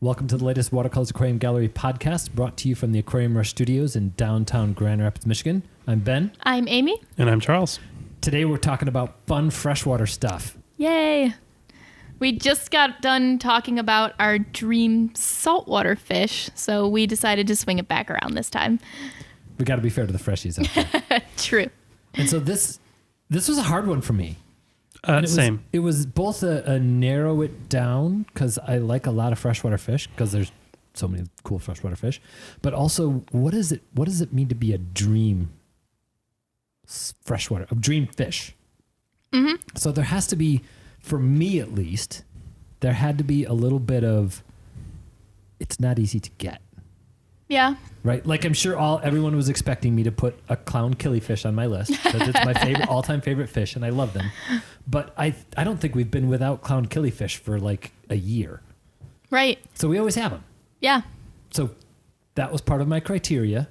Welcome to the latest Watercolors Aquarium Gallery podcast, brought to you from the Aquarium Rush Studios in downtown Grand Rapids, Michigan. I'm Ben. I'm Amy. And I'm Charles. Today we're talking about fun freshwater stuff. Yay. We just got done talking about our dream saltwater fish, so we decided to swing it back around this time. We got to be fair to the freshies out there. True. And so this was a hard one for me. Same. It was both a narrow it down, because I like a lot of freshwater fish, because there's so many cool freshwater fish, but also what does it mean to be a dream freshwater, a dream fish? Mm-hmm. So there has to be, for me at least, there had to be a little bit of, it's not easy to get. Yeah. Right? Like I'm sure everyone was expecting me to put a clown killifish on my list, because it's my favorite, all-time favorite fish, and I love them. But I don't think we've been without clown killifish for like a year. Right. So we always have them. Yeah. So that was part of my criteria,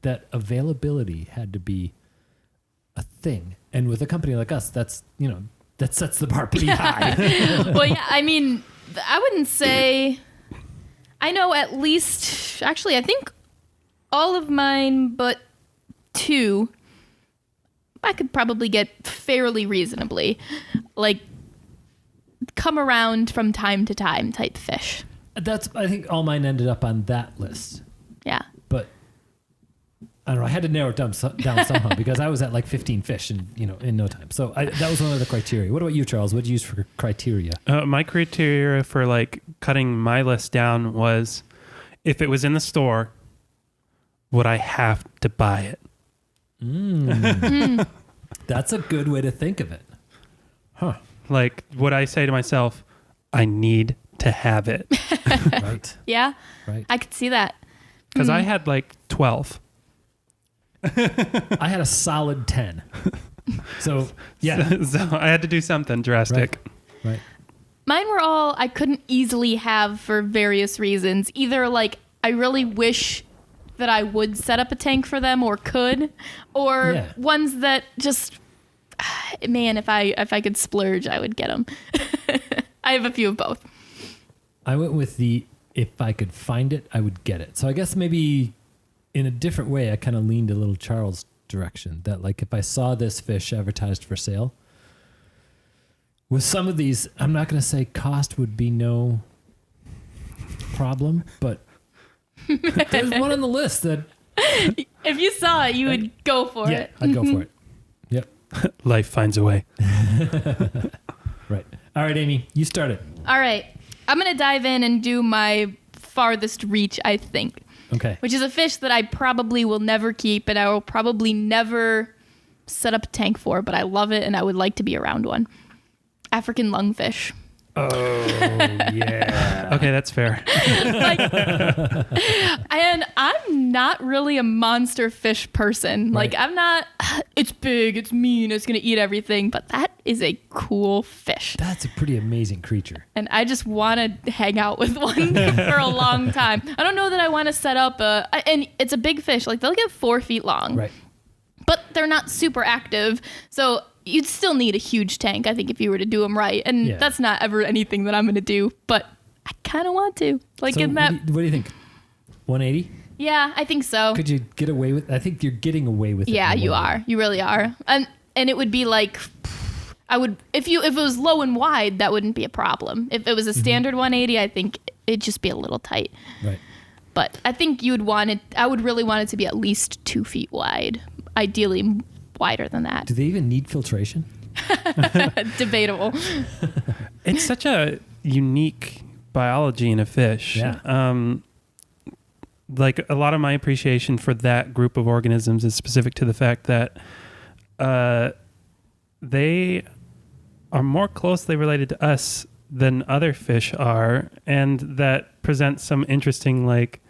that availability had to be a thing. And with a company like us, that sets the bar pretty high. Well, yeah, I mean, I wouldn't say... I know at least... Actually, I think all of mine but two... I could probably get fairly reasonably, like, come around from time to time type fish. I think all mine ended up on that list. Yeah. But I don't know. I had to narrow it down somehow, because I was at like 15 fish in no time. So that was one of the criteria. What about you, Charles? What did you use for criteria? My criteria for like cutting my list down was, if it was in the store, would I have to buy it? That's a good way to think of it. Huh. Like, would I say to myself, I need to have it? Right. Yeah. Right. I could see that. Because I had like 12. I had a solid 10. So, yeah. So I had to do something drastic. Right. Mine were all I couldn't easily have for various reasons. Either like I really wish that I would set up a tank for them or could, or ones that just, man, if I could splurge, I would get them. I have a few of both. I went with if I could find it, I would get it. So I guess maybe in a different way, I kind of leaned a little Charles' direction, that like if I saw this fish advertised for sale, with some of these, I'm not going to say cost would be no problem, but there's one on the list that... If you saw it, you would go for it. Yeah, I'd go for it. Yep. Life finds a way. Right. All right, Amy, you start it. All right. I'm going to dive in and do my farthest reach, I think. Okay. Which is a fish that I probably will never keep and I will probably never set up a tank for, but I love it and I would like to be around one. African lungfish. Oh, yeah. Okay, that's fair. And I'm not really a monster fish person. Right. Like, I'm not, it's big, it's mean, it's going to eat everything, but that is a cool fish. That's a pretty amazing creature. And I just want to hang out with one for a long time. I don't know that I want to set up and it's a big fish. Like, they'll get 4 feet long. Right. But they're not super active. So you'd still need a huge tank, I think, if you were to do them right. And that's not ever anything that I'm going to do. But I kind of want to. Like, so in that. What do you think? 180? Yeah, I think so. Could you get away with? I think you're getting away with it. Yeah, you are. You really are. And it would be like, I would, if it was low and wide, that wouldn't be a problem. If it was a standard 180, I think it'd just be a little tight. Right. But I think you would want it, I would really want it to be at least 2 feet wide. Ideally wider than that. Do they even need filtration? Debatable. It's such a unique biology in a fish. Yeah. Like, a lot of my appreciation for that group of organisms is specific to the fact that they are more closely related to us than other fish are, and that presents some interesting, like,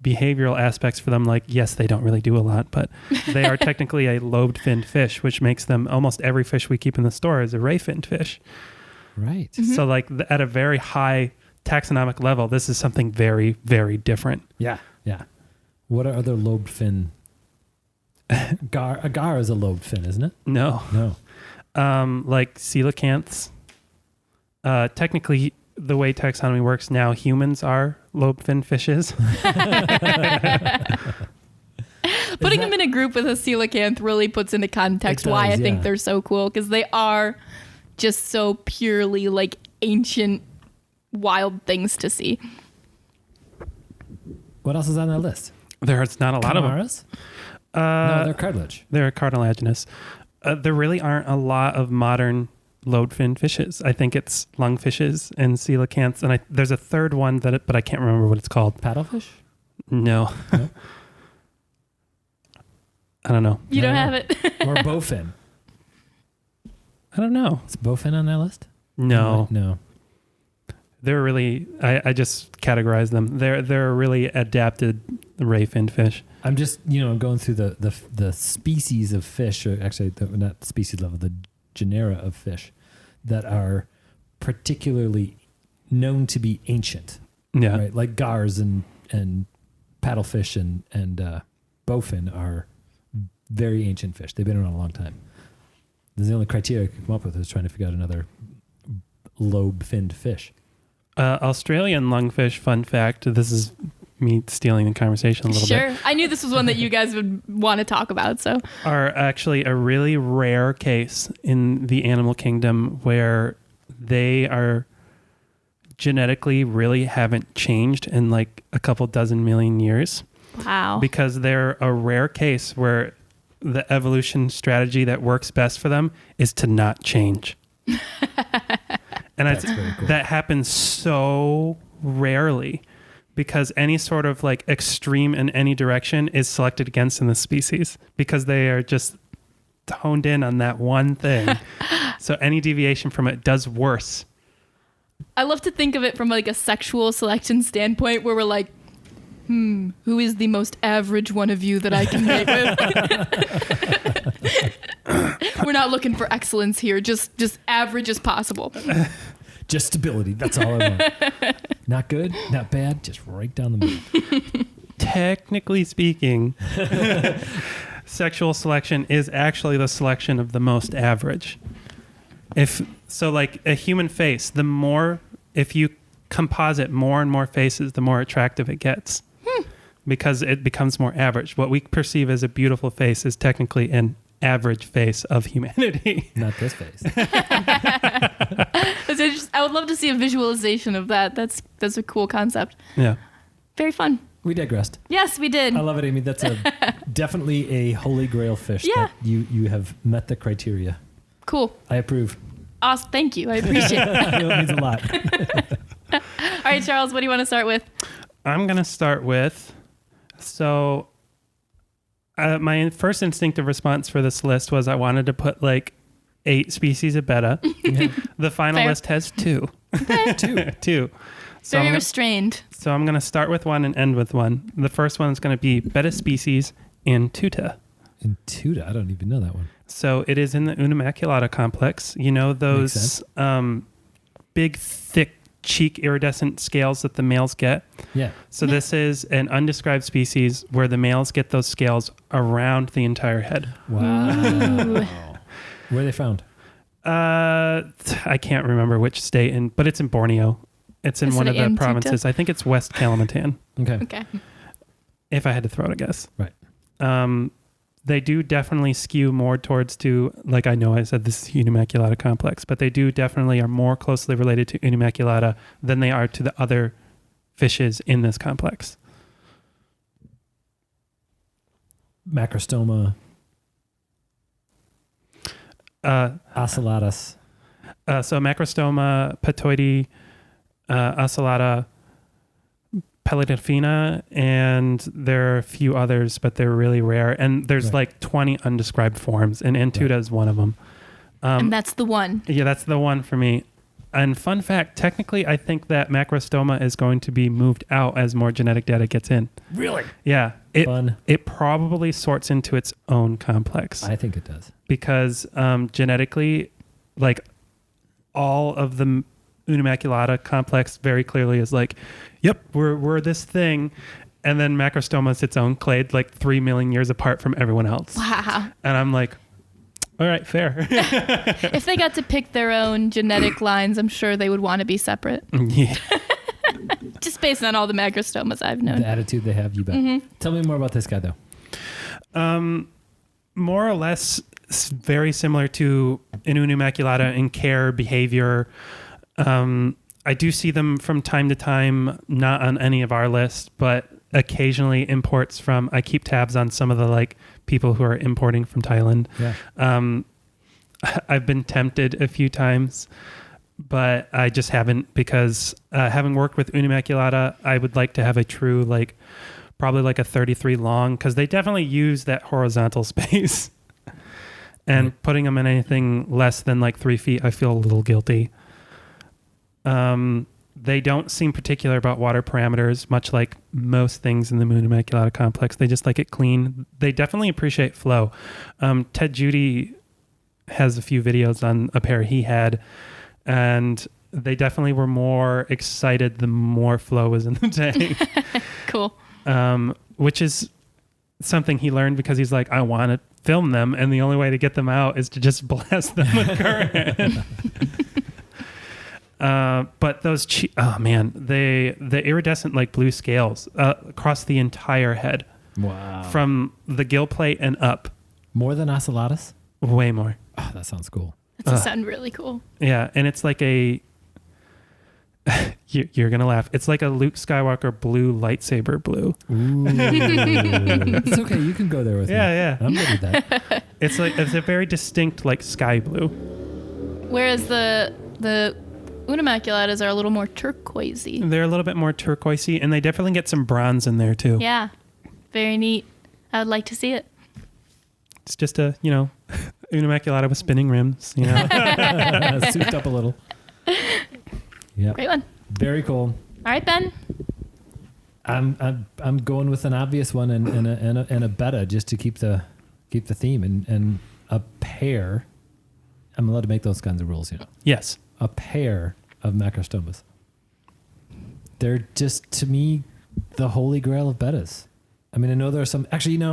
behavioral aspects for them. Like, yes, they don't really do a lot, but they are technically a lobed-finned fish, which makes them, almost every fish we keep in the store is a ray-finned fish. Right. Mm-hmm. So, like, at a very high taxonomic level, this is something very, very different. Yeah. Yeah. What are other lobed fin? A gar is a lobed fin, isn't it? No. No. Like coelacanths. Technically, the way taxonomy works now, humans are lobe-finned fishes. Putting them in a group with a coelacanth really puts into context why I think they're so cool, because they are just so purely like ancient, wild things to see. What else is on that list? There's not a lot of them. No, they're cartilage. They're cartilaginous. There really aren't a lot of modern lobe-finned fishes. I think it's lungfishes and coelacanths, and there's a third one but I can't remember what it's called. Paddlefish? No. I don't know. You don't have it. Or bowfin? I don't know. Is bowfin on that list? No. No. They're really, I just categorize them. They're a really adapted ray-finned fish. I'm just, going through the species of fish, or actually not species level, the genera of fish that are particularly known to be ancient. Yeah. Right? Like gars and paddlefish and bowfin are very ancient fish. They've been around a long time. This is the only criteria I could come up with, is trying to figure out another lobe-finned fish. Australian lungfish, fun fact, this is me stealing the conversation a little bit. Sure. I knew this was one that you guys would want to talk about, so. Are actually a really rare case in the animal kingdom where they are genetically really haven't changed in like a couple dozen million years. Wow. Because they're a rare case where the evolution strategy that works best for them is to not change. And That's very cool. that happens so rarely, because any sort of like extreme in any direction is selected against in the species, because they are just honed in on that one thing. So any deviation from it does worse. I love to think of it from like a sexual selection standpoint, where we're like, who is the most average one of you that I can mate with? We're not looking for excellence here, just average as possible. Just stability. That's all I want. Not good, not bad, just right down the middle. Technically speaking, sexual selection is actually the selection of the most average. Like a human face, if you composite more and more faces, the more attractive it gets. Because it becomes more average. What we perceive as a beautiful face is technically an average face of humanity. Not this face. I would love to see a visualization of that. That's a cool concept. Yeah. Very fun. We digressed. Yes, we did. I love it, Amy. That's definitely a holy grail fish. Yeah. That you have met the criteria. Cool. I approve. Awesome. Thank you. I appreciate it. That means a lot. All right, Charles, what do you want to start with? I'm going to start with, my first instinctive response for this list was I wanted to put like 8 species of betta. The final Fair. list has 2. Okay. Two. So Very restrained. So I'm going to start with one and end with one. The first one is going to be betta species Intuta. Intuta? I don't even know that one. So it is in the Unimaculata complex. You know those big, thick cheek iridescent scales that the males get? Yeah. So this is an undescribed species where the males get those scales around the entire head. Wow. Ooh. Where are they found? I can't remember which state, but it's in Borneo. It's in one of the provinces. I think it's West Kalimantan. Okay. If I had to throw it a guess. Right. They do definitely skew more towards like I know I said this is Unimaculata complex, but they do definitely are more closely related to Unimaculata than they are to the other fishes in this complex. Macrostoma. Ocellatus. So Macrostoma, Patoide, Ocellata, Pelidofina, and there are a few others, but they're really rare. And there's like 20 undescribed forms, and Intuta is one of them. And that's the one. Yeah, that's the one for me. And fun fact, technically, I think that Macrostoma is going to be moved out as more genetic data gets in. Really? Yeah. Fun. It probably sorts into its own complex. I think it does. Because genetically, like all of the Unimaculata complex very clearly is like, yep, we're this thing. And then Macrostoma is its own clade, like 3 million years apart from everyone else. Wow. And I'm like, All right, fair. If they got to pick their own genetic lines, I'm sure they would want to be separate. Yeah. Just based on all the macrostomas I've known. The attitude they have, you bet. Tell me more about this guy, though. More or less very similar to Inunu maculata in care, behavior. I do see them from time to time, not on any of our lists, but occasionally imports from, I keep tabs on some of the like people who are importing from Thailand. Yeah. I've been tempted a few times, but I just haven't, because having worked with Unimaculata, I would like to have a true, like, probably like a 33 long, because they definitely use that horizontal space. And putting them in anything less than like 3 feet, I feel a little guilty. They don't seem particular about water parameters, much like most things in the Moon Immaculata complex. They just like it clean. They definitely appreciate flow. Ted Judy has a few videos on a pair he had, and they definitely were more excited the more flow was in the tank. Cool. Which is something he learned because he's like, I want to film them, and the only way to get them out is to just blast them with current. But those, the iridescent like blue scales across the entire head. Wow. From the gill plate and up. More than Ocellatus? Way more. Oh, that sounds cool. That does sound really cool. Yeah, and it's like a... You're going to laugh. It's like a Luke Skywalker blue lightsaber blue. Ooh. It's okay. You can go there with me. Yeah. I'm good with that. It's a very distinct like sky blue. Whereas the Unimaculatas are a little more turquoisey. They're a little bit more turquoisey, and they definitely get some bronze in there too. Yeah. Very neat. I would like to see it. It's just a, Unimaculata with spinning rims, Souped up a little. Yeah. Great one. Very cool. All right, Ben. I'm going with an obvious one and a beta just to keep the theme and a pair. I'm allowed to make those kinds of rules, Yes. A pair of macrostomas. They're just, to me, the holy grail of betas. I mean, I know there are some. Actually,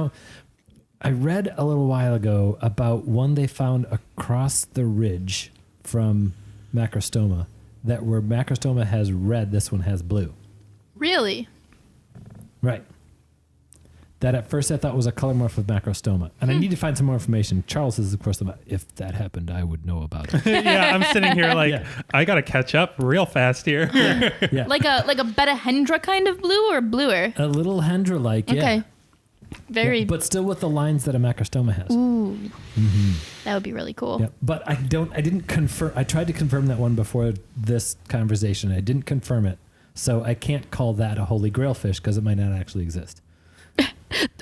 I read a little while ago about one they found across the ridge from macrostoma. That where macrostoma has red, this one has blue. Really? Right. That at first I thought was a color morph of macrostoma. And I need to find some more information. Charles is, of course, if that happened, I would know about it. Yeah, I'm sitting here like, I got to catch up real fast here. Yeah. Like a beta hendra kind of blue or bluer? A little hendra-like, yeah. Okay. Very. Yeah, but still with the lines that a macrostoma has. Ooh. Mm-hmm. That would be really cool. Yeah, but I didn't confirm. I tried to confirm that one before this conversation. I didn't confirm it. So I can't call that a holy grail fish because it might not actually exist.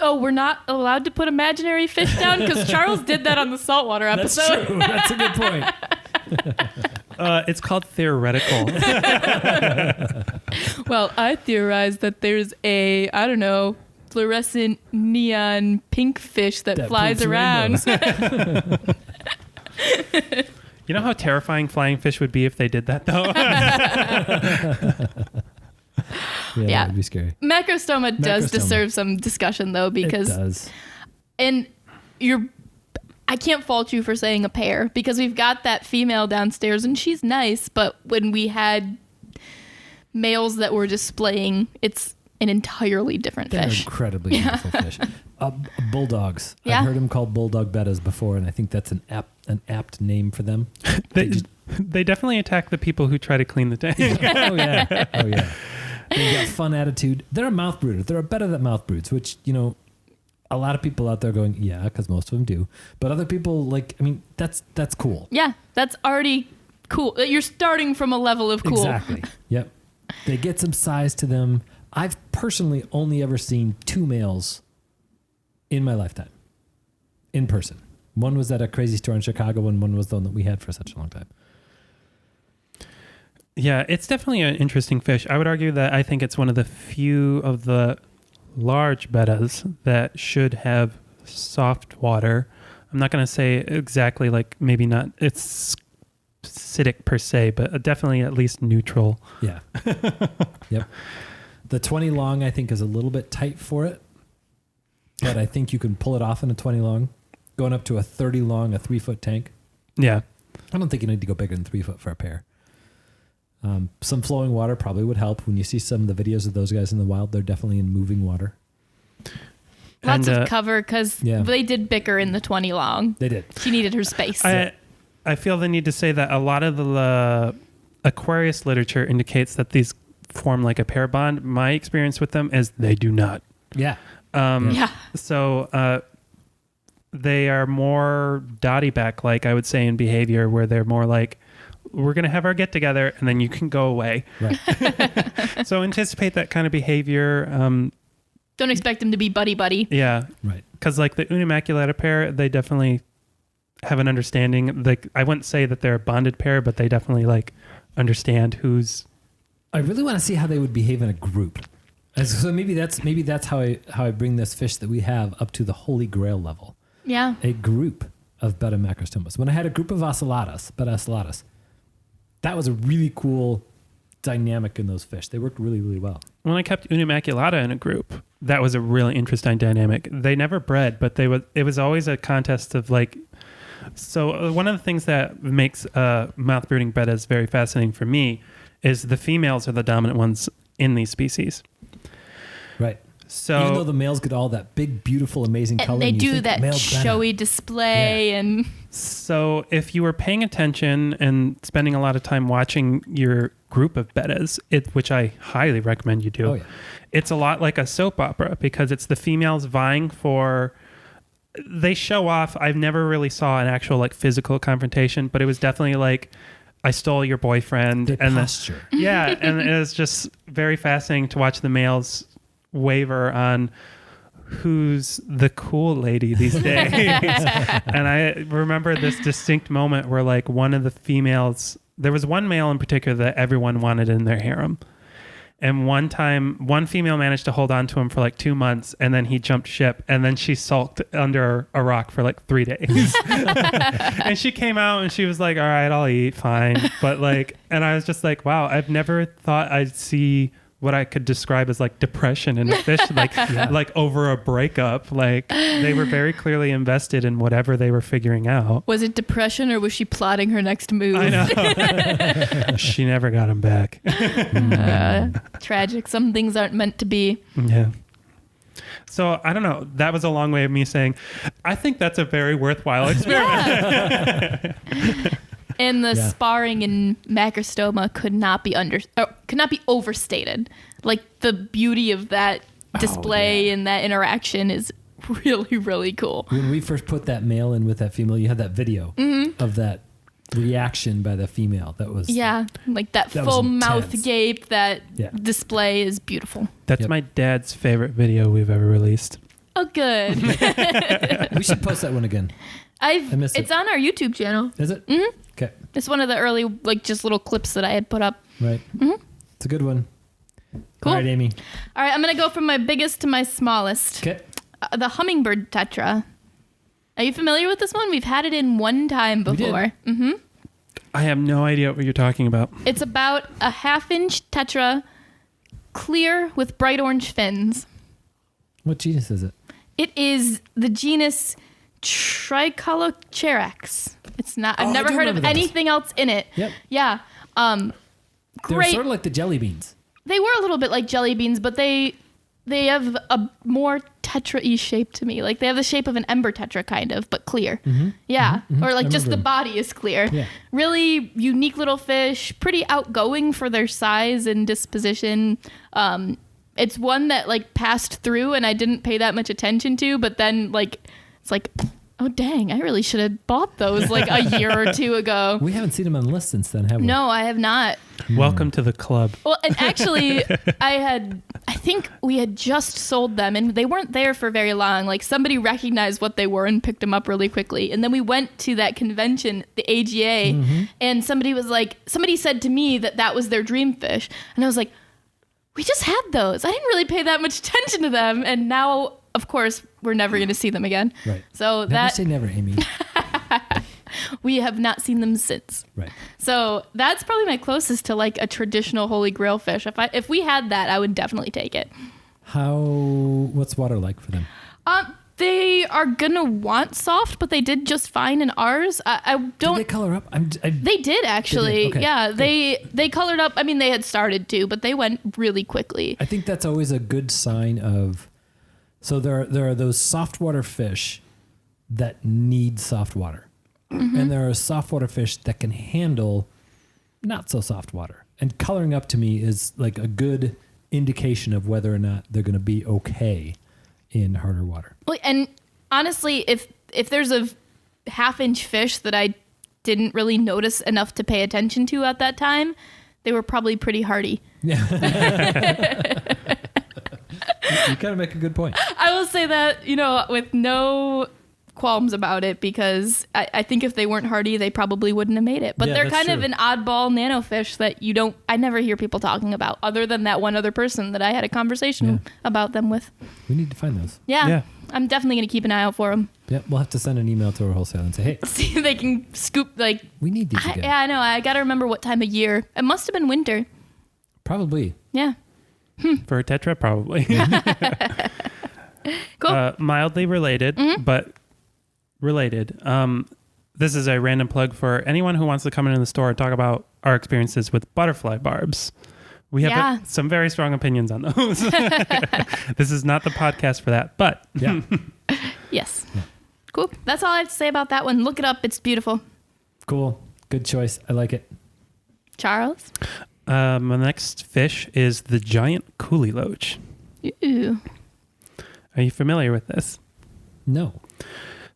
Oh, we're not allowed to put imaginary fish down? Because Charles did that on the saltwater episode. That's true. That's a good point. It's called theoretical. Well, I theorized that there's a, fluorescent neon pink fish that flies around. You know how terrifying flying fish would be if they did that, though? Yeah, that'd be scary. Macrostoma does deserve some discussion, though, because... It does. And I can't fault you for saying a pair, because we've got that female downstairs, and she's nice, but when we had males that were displaying, it's an entirely different They're fish. Incredibly beautiful fish. Bulldogs. Yeah. I've heard them called bulldog bettas before, and I think that's an apt name for them. They definitely attack the people who try to clean the tank. Oh yeah. They've got fun attitude. They're a mouth brooder. They're a betta that mouth broods, which a lot of people out there going, yeah, because most of them do. But other people that's cool. Yeah, that's already cool. You're starting from a level of cool. Exactly. Yep. They get some size to them. I've personally only ever seen 2 males in my lifetime in person. One was at a crazy store in Chicago, and one was the one that we had for such a long time. Yeah, it's definitely an interesting fish. I would argue that I think it's one of the few of the large bettas that should have soft water. I'm not going to say exactly maybe not it's acidic per se, but definitely at least neutral. Yeah. Yep. The 20 long, I think, is a little bit tight for it, but I think you can pull it off in a 20 long. going up to a 30 long, a 3-foot tank. Yeah. I don't think you need to go bigger than 3 foot for a pair. Some flowing water probably would help. When you see some of the videos of those guys in the wild, they're definitely in moving water. Lots of cover because they did bicker in the 20 long. They did. She needed her space. I feel the need to say that a lot of the Aquarius literature indicates that these form like a pair bond. My experience with them is they do not. Yeah. So they are more dotty back, like I would say in behavior, where they're more like, we're going to have our get together and then you can go away. Right. So anticipate that kind of behavior. Don't expect them to be buddy. Yeah. Right. Because like the Unimaculata pair, they definitely have an understanding. Like I wouldn't say that they're a bonded pair, but they definitely like understand who's. I really want to see how they would behave in a group. So maybe that's how I bring this fish that we have up to the Holy Grail level. Yeah. A group of betta macrostomas. When I had a group of betta ocellatus, that was a really cool dynamic in those fish. They worked really, really well. When I kept Unimaculata in a group, that was a really interesting dynamic. They never bred, but it was always a contest of like. So one of the things that makes mouth brooding bettas very fascinating for me is the females are the dominant ones in these species. Right. So even though the males get all that big, beautiful, amazing color, And they and you do think that male showy display and. So if you were paying attention and spending a lot of time watching your group of bettas, which I highly recommend you do, it's a lot like a soap opera because it's the females vying for. They show off. I've never really saw an actual like physical confrontation, but it was definitely like, I stole your boyfriend. The and posture. And it was just very fascinating to watch the males waver on who's the cool lady these days. And I remember this distinct moment where like one of the females, there was one male in particular that everyone wanted in their harem. And one time, one female managed to hold on to him for like 2 months, and then he jumped ship, and then she sulked under a rock for like 3 days. And she came out and she was like, all right, I'll eat, fine. But like, and I was just like, wow, I've never thought I'd see what I could describe as like depression in a fish, like like over a breakup. Like they were very clearly invested in whatever they were figuring out. Was it depression or was she plotting her next move? I know. She never got him back. Tragic. Some things aren't meant to be. Yeah. So I don't know. That was a long way of me saying, I think that's a very worthwhile experiment. And the sparring in macrostoma could not be overstated. Like the beauty of that display and that interaction is really, really cool. When we first put that male in with that female, you had that video of that reaction by the female. That was like that full mouth gape. That display is beautiful. That's my dad's favorite video we've ever released. Oh, good. We should post that one again. It's on our YouTube channel. Is it? Mm-hmm. Okay. It's one of the early, like, just little clips that I had put up. Right. Mm-hmm. It's a good one. Cool. All right, Amy. All right, I'm going to go from my biggest to my smallest. Okay. The hummingbird tetra. Are you familiar with this one? We've had it in one time before. Mm-hmm. I have no idea what you're talking about. It's about a 1/2-inch tetra, clear with bright orange fins. What genus is it? It is the genus Tricholocherax. It's not. I've never heard of anything else in it. Yep. Yeah. They're Great. sort of like the jelly beans. They were a little bit like jelly beans, but they have a more tetra-y shape to me. Like they have the shape of an ember tetra kind of, but clear. Mm-hmm. Yeah. Mm-hmm. Or like just the body is clear. Yeah. Really unique little fish, pretty outgoing for their size and disposition. It's one that like passed through and I didn't pay that much attention to, but then like it's like, oh dang, I really should have bought those like a year or two ago. We haven't seen them on the list since then, have we? No, I have not. Welcome to the club. Well, and actually I think we had just sold them and they weren't there for very long. Like somebody recognized what they were and picked them up really quickly. And then we went to that convention, the AGA, and somebody said to me that was their dream fish. And I was like, we just had those. I didn't really pay that much attention to them. And now, of course, we're never going to see them again. Right. So never say never, Amy. We have not seen them since. Right. So that's probably my closest to like a traditional Holy Grail fish. If we had that, I would definitely take it. What's water like for them? They are gonna want soft, but they did just fine in ours. I don't. Did they color up? They did actually. They did? Okay. Yeah, they colored up. I mean, they had started to, but they went really quickly. I think that's always a good sign of. So there are those soft water fish that need soft water, and there are soft water fish that can handle not so soft water. And coloring up to me is like a good indication of whether or not they're going to be okay in harder water. Well, and honestly, if there's a half-inch fish that I didn't really notice enough to pay attention to at that time, they were probably pretty hardy. Yeah. You kind of make a good point. I will say that, with no qualms about it, because I think if they weren't hardy, they probably wouldn't have made it. But Yeah, they're that's kind of true. an oddball nanofish that I never hear people talking about, other than that one other person that I had a conversation about them with. We need to find those. Yeah. I'm definitely going to keep an eye out for them. Yeah, we'll have to send an email to our wholesaler and say, hey, See if they can scoop, we need these again. I know. I got to remember what time of year. It must have been winter. Probably. Yeah. For a tetra, probably. Cool. Mildly related, but related. This is a random plug for anyone who wants to come into the store and talk about our experiences with butterfly barbs. We have some very strong opinions on those. This is not the podcast for that, but Yeah. Yes. Cool. That's all I have to say about that one. Look it up. It's beautiful. Cool. Good choice. I like it. Charles? my next fish is the giant coolie loach. Ooh. Are you familiar with this? No.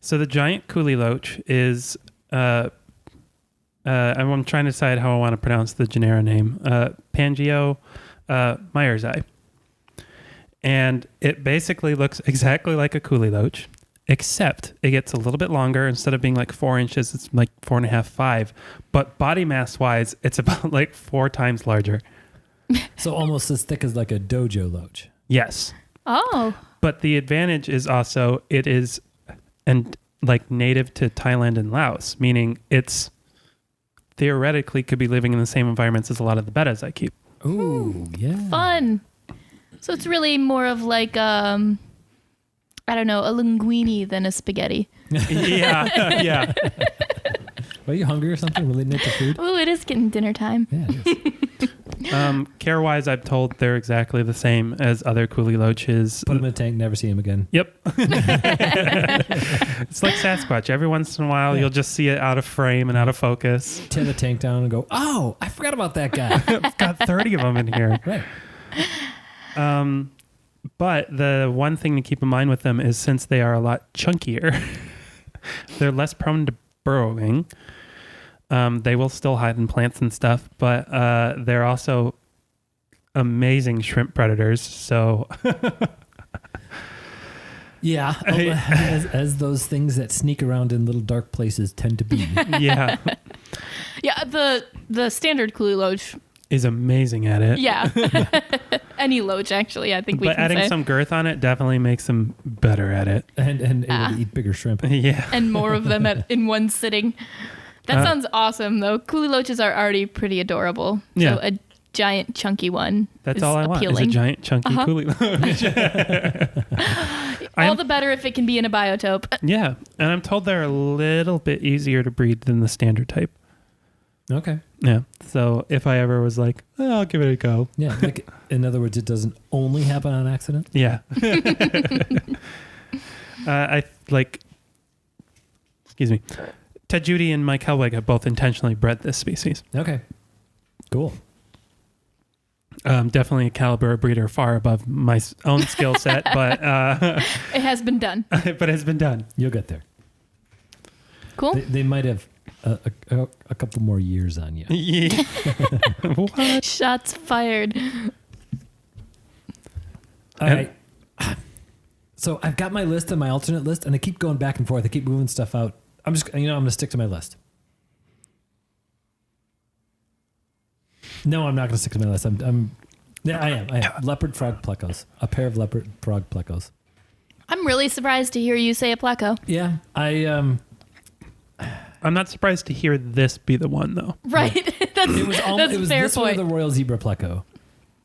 So the giant coolie loach is, I'm trying to decide how I want to pronounce the genera name, Pangeo Meyersi. And it basically looks exactly like a coolie loach, except it gets a little bit longer. Instead of being like 4 inches, it's like 4.5, 5. But body mass wise, it's about like 4 times larger. So almost as thick as like a dojo loach. Yes. Oh. But the advantage is also it is like native to Thailand and Laos, meaning it's theoretically could be living in the same environments as a lot of the bettas I keep. Ooh, yeah. Fun. So it's really more of like, I don't know, a linguine than a spaghetti. Yeah, yeah. Are you hungry or something related to food? Oh, it is getting dinner time. Yeah, it is. Care-wise, I've told they're exactly the same as other coolie loaches. Put him in a tank, never see him again. Yep. It's like Sasquatch. Every once in a while, you'll just see it out of frame and out of focus. Tear the tank down and go, oh, I forgot about that guy. I've got 30 of them in here. Right. But the one thing to keep in mind with them is since they are a lot chunkier, they're less prone to burrowing. They will still hide in plants and stuff, but they're also amazing shrimp predators. So Yeah, as those things that sneak around in little dark places tend to be. yeah, Yeah, the standard coolie loach. is amazing at it. Yeah. Any loach, actually, I think we But can adding say. some girth on it definitely makes them better at it. And able to eat bigger shrimp. Yeah. And more of them in one sitting. That sounds awesome, though. Coolie loaches are already pretty adorable. Yeah. So a giant, chunky one That's is all I want appealing. is a giant chunky coolie loach. All the better if it can be in a biotope. Yeah. And I'm told they're a little bit easier to breed than the standard type. Okay. Yeah. So if I ever was like, I'll give it a go. Yeah. Like, in other words, it doesn't only happen on accident. Yeah. Excuse me. Ted Judy and Mike Helwig have both intentionally bred this species. Okay. Cool. Definitely a caliber breeder far above my own skill set, but It has been done. but it's been done. You'll get there. Cool. They might have a couple more years on you. Yeah. What? Shots fired. All right. So I've got my list and my alternate list, and I keep going back and forth. I keep moving stuff out. I'm going to stick to my list. No, I'm not going to stick to my list. I am. Leopard frog plecos. A pair of leopard frog plecos. I'm really surprised to hear you say a pleco. Yeah, I'm not surprised to hear this be the one though. Right. That's it was a fair this one or point. the Royal Zebra pleco,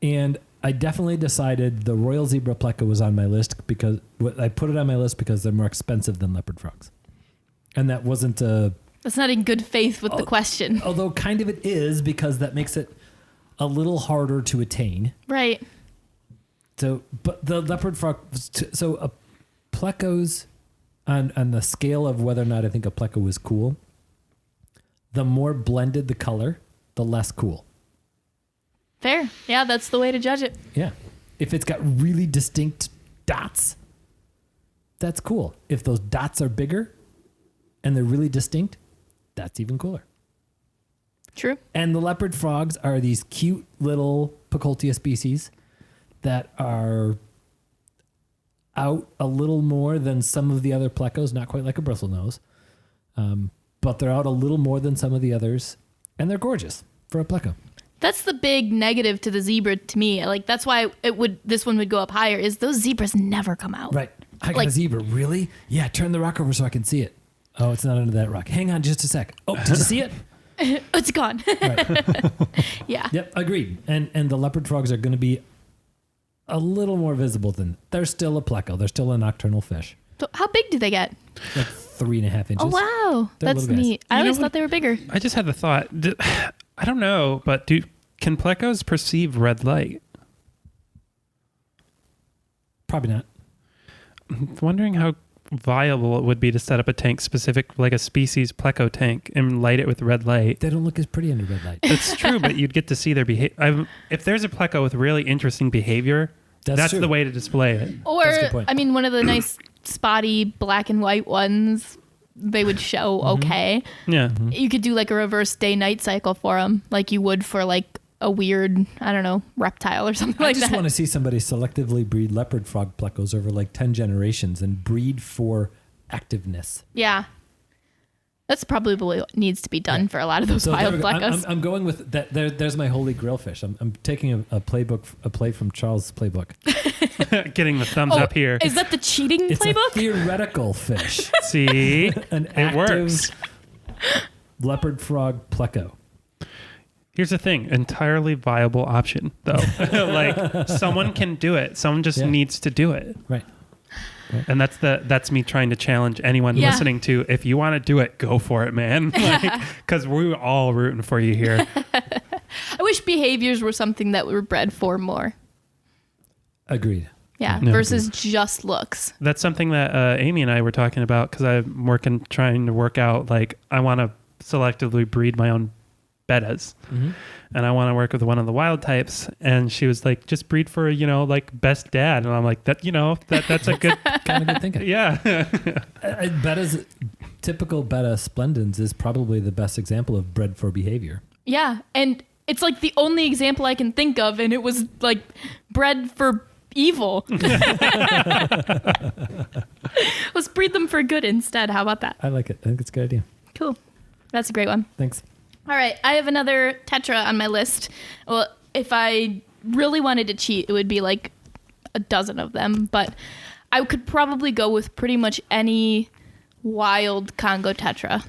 and I definitely decided the royal zebra pleco was on my list because I put it on my list because they're more expensive than leopard frogs. And that wasn't a... That's not in good faith with the question. Although kind of it is, because that makes it a little harder to attain. Right. So, but the leopard frog... So a plecos, on the scale of whether or not I think a pleco is cool, the more blended the color, the less cool. Fair. Yeah, that's the way to judge it. Yeah. If it's got really distinct dots, that's cool. If those dots are bigger and they're really distinct, that's even cooler. True. And the leopard frogs are these cute little Picoltia species that are out a little more than some of the other plecos, not quite like a bristle nose, but they're out a little more than some of the others, and they're gorgeous for a pleco. That's the big negative to the zebra to me. Like, that's why this one would go up higher, is those zebras never come out. Right. I got a zebra. Really? Yeah, turn the rock over so I can see it. Oh, it's not under that rock. Hang on just a sec. Oh, did you see it? It's gone. Right. Yeah. Yep, agreed. And the leopard frogs are going to be a little more visible than... They're still a pleco. They're still a nocturnal fish. So how big do they get? Like 3.5 inches. Oh, wow. They're That's little guys. neat. I always thought they were bigger. I just had the thought. I don't know, but can plecos perceive red light? Probably not. I'm wondering how viable it would be to set up a tank specific, like a species pleco tank, and light it with red light. They don't look as pretty under red light. That's true, but you'd get to see their behavior. If there's a pleco with really interesting behavior, that's true. the way to display it. Or, That's a good point. I mean, one of the nice spotty black and white ones, they would show okay. Yeah. You could do like a reverse day-night cycle for them, like you would for like a weird, I don't know, reptile or something I like just that. want to see somebody selectively breed leopard frog plecos over like 10 generations and breed for activeness. Yeah. That's probably what needs to be done for a lot of those So wild there we go. plecos. I'm going with that. There's my holy grail fish. I'm taking a play from Charles' playbook. Getting the thumbs up here. Is that the cheating It's a playbook? theoretical fish. See? An It active works. leopard frog pleco. Here's the thing, entirely viable option, though. Like, someone can do it. Someone just needs to do it. Right. And that's me trying to challenge anyone Yeah. listening to, if you want to do it, go for it, man. Because we're all rooting for you here. I wish behaviors were something that we were bred for more. Agreed. Yeah, No, versus just looks. That's something that Amy and I were talking about, because I'm trying to work out, like, I want to selectively breed my own bettas. Mm-hmm. And I want to work with one of the wild types. And she was like, just breed for, like best dad. And I'm like, that's a good Kind of good thinking. yeah. Betta's typical Betta splendens is probably the best example of bred for behavior. Yeah, and it's like the only example I can think of, and it was like bred for evil. Let's breed them for good instead. How about that? I like it. I think it's a good idea. Cool. That's a great one. Thanks. All right, I have another tetra on my list. Well, if I really wanted to cheat, it would be like a dozen of them, but I could probably go with pretty much any wild Congo tetra.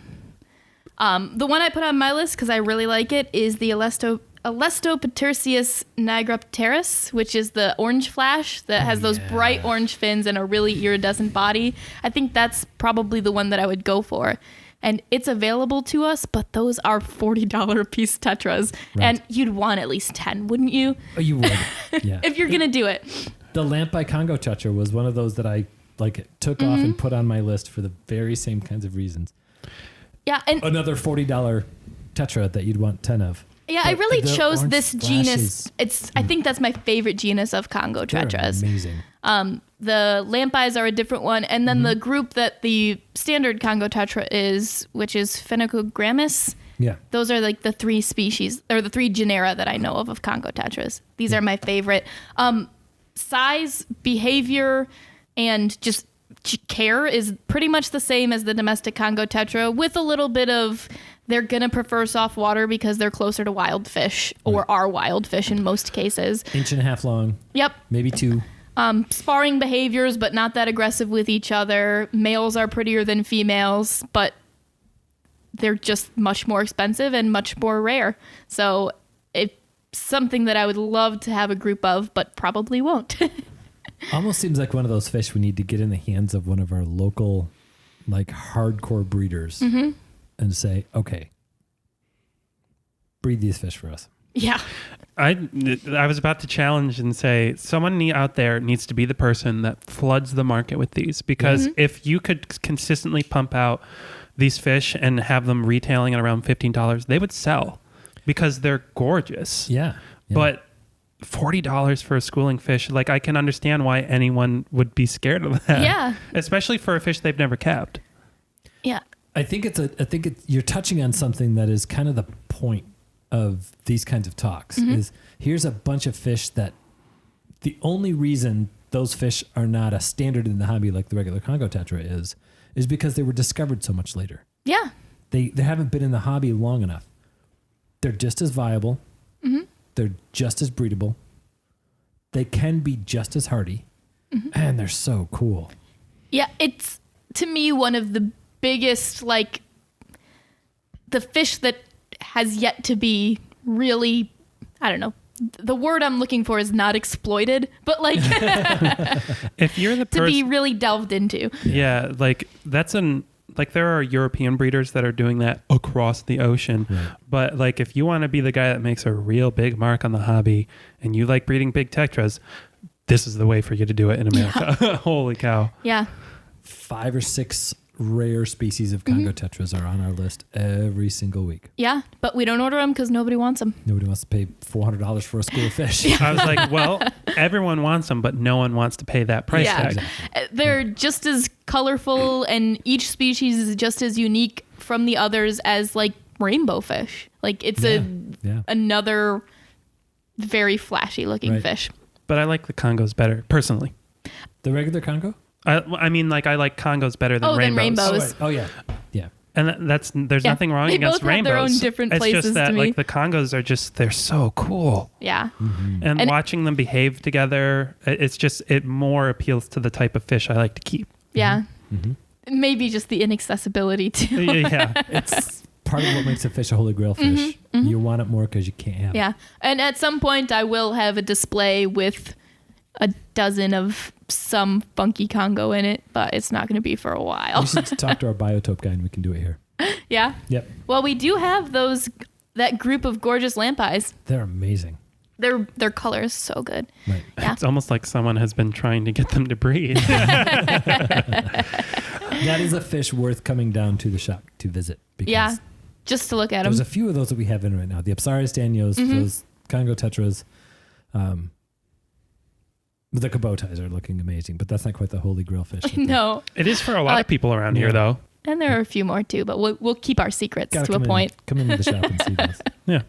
The one I put on my list because I really like it is the Alestopatersius nigripteris, which is the orange flash that has those bright orange fins and a really iridescent body. I think that's probably the one that I would go for. And it's available to us, but those are $40 a piece tetras. Right. And you'd want at least 10, wouldn't you? Oh, you would. Yeah. If you're going to do it. The Lampi Congo tetra was one of those that I took off and put on my list for the very same kinds of reasons. Yeah. And Another $40 tetra that you'd want 10 of. yeah, I But really the chose orange this genus. I think that's my favorite genus of Congo They're tetras. amazing. The Lampis are a different one. And then the group that the standard Congo tetra is, which is Phenocogrammus. Yeah. Those are like the three species or the three genera that I know of Congo tetras. These are my favorite. Size, behavior, and just care is pretty much the same as the domestic Congo tetra, with a little bit of they're going to prefer soft water because they're closer to wild fish or are wild fish in most cases. 1.5 inches long. Yep. Maybe 2. Sparring behaviors, but not that aggressive with each other. Males are prettier than females, but they're just much more expensive and much more rare. So something that I would love to have a group of, but probably won't. Almost seems like one of those fish we need to get in the hands of one of our local, like hardcore breeders and say, okay, breed these fish for us. Yeah. I was about to challenge and say someone out there needs to be the person that floods the market with these, because if you could consistently pump out these fish and have them retailing at around $15, they would sell because they're gorgeous. Yeah. But $40 for a schooling fish, like I can understand why anyone would be scared of that. Yeah. Especially for a fish they've never kept. Yeah. I think you're touching on something that is kind of the point of these kinds of talks is here's a bunch of fish that the only reason those fish are not a standard in the hobby like the regular Congo tetra is because they were discovered so much later. Yeah. They haven't been in the hobby long enough. They're just as viable. They're just as breedable. They can be just as hardy. And they're so cool. Yeah, it's to me one of the biggest, like, the fish that has yet to be really, I don't know, the word I'm looking for is not exploited, but like if you're the to be really delved into. Yeah, like there are European breeders that are doing that across the ocean. Right. But like if you want to be the guy that makes a real big mark on the hobby and you like breeding big tetras, this is the way for you to do it in America. Yeah. Holy cow. Yeah. 5 or 6 rare species of Congo tetras are on our list every single week. Yeah, but we don't order them because nobody wants them. Nobody wants to pay $400 for a school of fish. I was like, well, everyone wants them, but no one wants to pay that price tag. Exactly. They're just as colorful, and each species is just as unique from the others as like rainbow fish. Like it's another very flashy looking fish. But I like the Congos better, personally. The regular Congo? I mean, like I like Congos better than rainbows. Than rainbows. Oh yeah. And there's nothing wrong they against both rainbows. Have their own different places it's just that to me. like the Congos are just, they're so cool. Yeah. And watching them behave together, it more appeals to the type of fish I like to keep. Yeah. Maybe just the inaccessibility too. Yeah. It's part of what makes a fish a holy grail fish. You want it more because you can't have it. Yeah. And at some point I will have a display with a dozen of some funky Congo in it, but it's not going to be for a while. We should talk to our biotope guy and we can do it here. Yeah. Yep. Well, we do have that group of gorgeous lamp eyes. They're amazing. Their color is so good. Right. Yeah. It's almost like someone has been trying to get them to breed. That is a fish worth coming down to the shop to visit. Because just to look at them. There's a few of those that we have in right now. The Apsaris danios, those Congo tetras. The kabotais are looking amazing, but that's not quite the holy grail fish. No. It is for a lot of people around here, though. And there are a few more too, but we'll keep our secrets to a point. Come into the shop and see those. Yeah.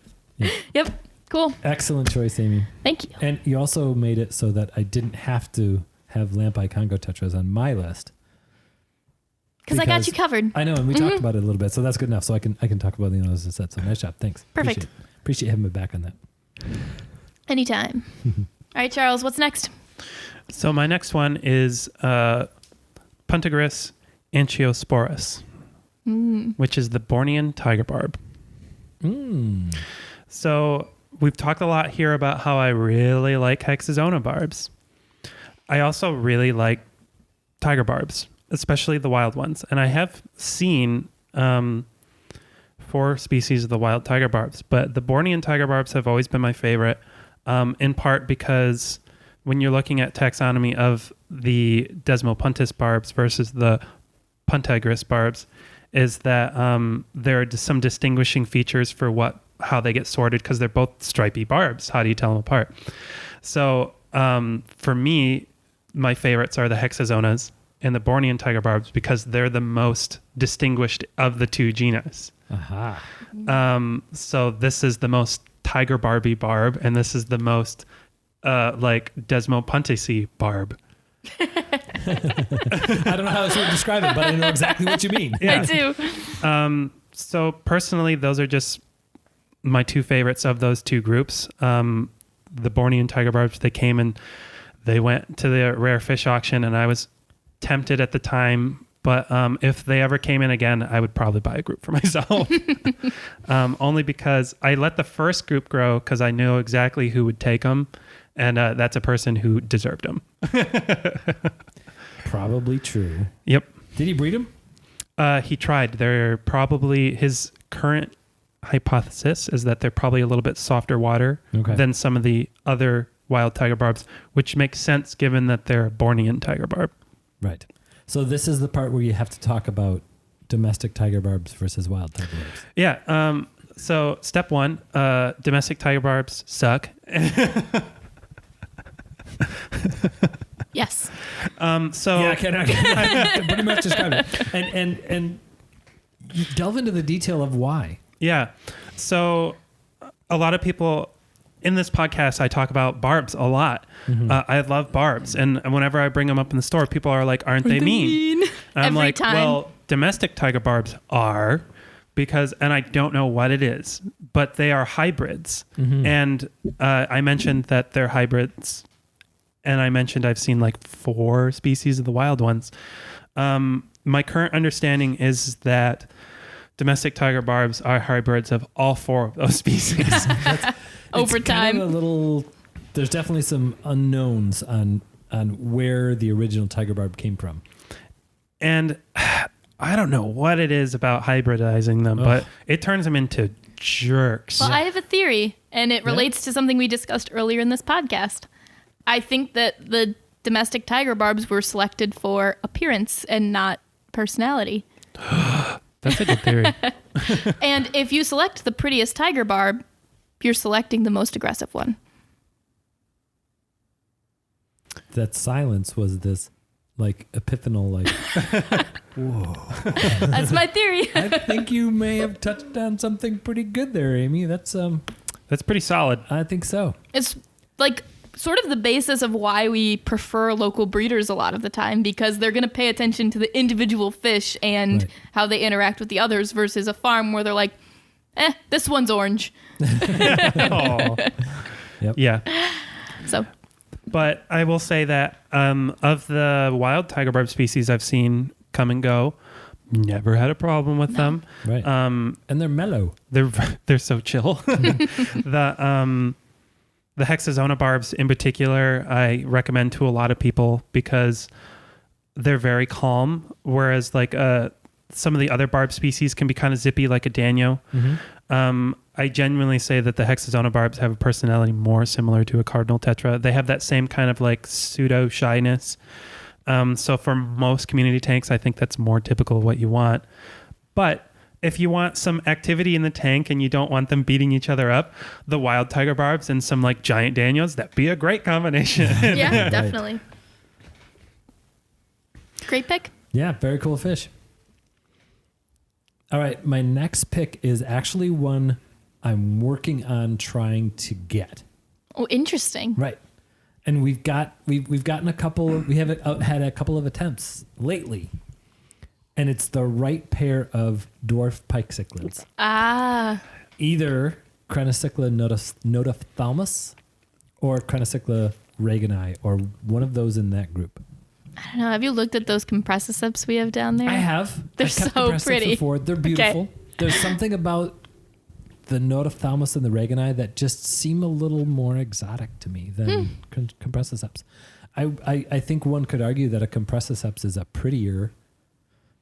Yep. Cool. Excellent choice, Amy. Thank you. And you also made it so that I didn't have to have lamp-eye Congo tetras on my list. Because I got you covered. I know, and we talked about it a little bit, so that's good enough. So I can talk about the others instead. So nice job. Thanks. Perfect. Appreciate having me back on that. Anytime. All right, Charles, what's next? So my next one is Puntigris anchiosporus, which is the Bornean tiger barb. So we've talked a lot here about how I really like Hexazona barbs. I also really like tiger barbs, especially the wild ones. And I have seen 4 species of the wild tiger barbs, but the Bornean tiger barbs have always been my favorite, in part because when you're looking at taxonomy of the Desmopuntis barbs versus the Puntigris barbs, is that there are some distinguishing features for how they get sorted, because they're both stripy barbs. How do you tell them apart? So for me, my favorites are the Hexazonas and the Bornean tiger barbs, because they're the most distinguished of the 2 genus. Aha. So this is the most tiger barby barb, and this is the most like Desmopuntis barb. I don't know how else to describe it, but I know exactly what you mean. Yeah. I do. So personally, those are just my 2 favorites of those 2 groups. The Bornean tiger barbs, they came and they went to the rare fish auction, and I was tempted at the time But if they ever came in again, I would probably buy a group for myself. Only because I let the first group grow because I knew exactly who would take them. And that's a person who deserved them. Probably true. Yep. Did he breed them? He tried. They're probably, his current hypothesis is that they're probably a little bit softer water than some of the other wild tiger barbs, which makes sense given that they're a Bornean tiger barb. Right. So this is the part where you have to talk about domestic tiger barbs versus wild tiger barbs. Yeah. So step one, domestic tiger barbs suck. Yes. So yeah, I can pretty much describe it. And you delve into the detail of why. Yeah. So a lot of people in this podcast, I talk about barbs a lot. Mm-hmm. I love barbs. And whenever I bring them up in the store, people are like, aren't they mean? And I'm Every like, time. well, domestic tiger barbs are because, and I don't know what it is, but they are hybrids. Mm-hmm. And I mentioned that they're hybrids. And I mentioned I've seen like 4 species of the wild ones. My current understanding is that domestic tiger barbs are hybrids of all 4 of those species. Over time. Kind of there's definitely some unknowns on where the original tiger barb came from. And I don't know what it is about hybridizing them, but it turns them into jerks. Well, I have a theory, and it relates to something we discussed earlier in this podcast. I think that the domestic tiger barbs were selected for appearance and not personality. That's a good theory. And if you select the prettiest tiger barb, you're selecting the most aggressive one. That silence was this like epiphanal, like, whoa. That's my theory. I think you may have touched on something pretty good there, Amy. That's pretty solid. I think so. It's like sort of the basis of why we prefer local breeders a lot of the time, because they're going to pay attention to the individual fish and how they interact with the others versus a farm where they're like, this one's orange. Yep. Yeah. So, but I will say that of the wild tiger barb species I've seen come and go, never had a problem with them. Right. And they're mellow. They're so chill. The Hexazona barbs in particular, I recommend to a lot of people because they're very calm, whereas like some of the other barb species can be kind of zippy, like a Danio. Mm-hmm. I genuinely say that the Hexazona barbs have a personality more similar to a Cardinal Tetra. They have that same kind of like pseudo shyness. So for most community tanks, I think that's more typical of what you want. But if you want some activity in the tank and you don't want them beating each other up, the wild tiger barbs and some like giant Danios, that'd be a great combination. yeah, definitely. Great pick. Yeah, very cool fish. All right, my next pick is actually one I'm working on trying to get. Oh, interesting. Right. And we've gotten a couple, we have had a couple of attempts lately. And it's the right pair of dwarf pike cichlids. Ah. Either Crenocycla notophthalmus or Crenocycla regani, or one of those in that group. I don't know. Have you looked at those compressiceps we have down there? I have. They're I've kept so compressiceps pretty. Before. They're beautiful. Okay. There's something about the notophthalmus and the regani that just seem a little more exotic to me than compressiceps. I think one could argue that a compressiceps is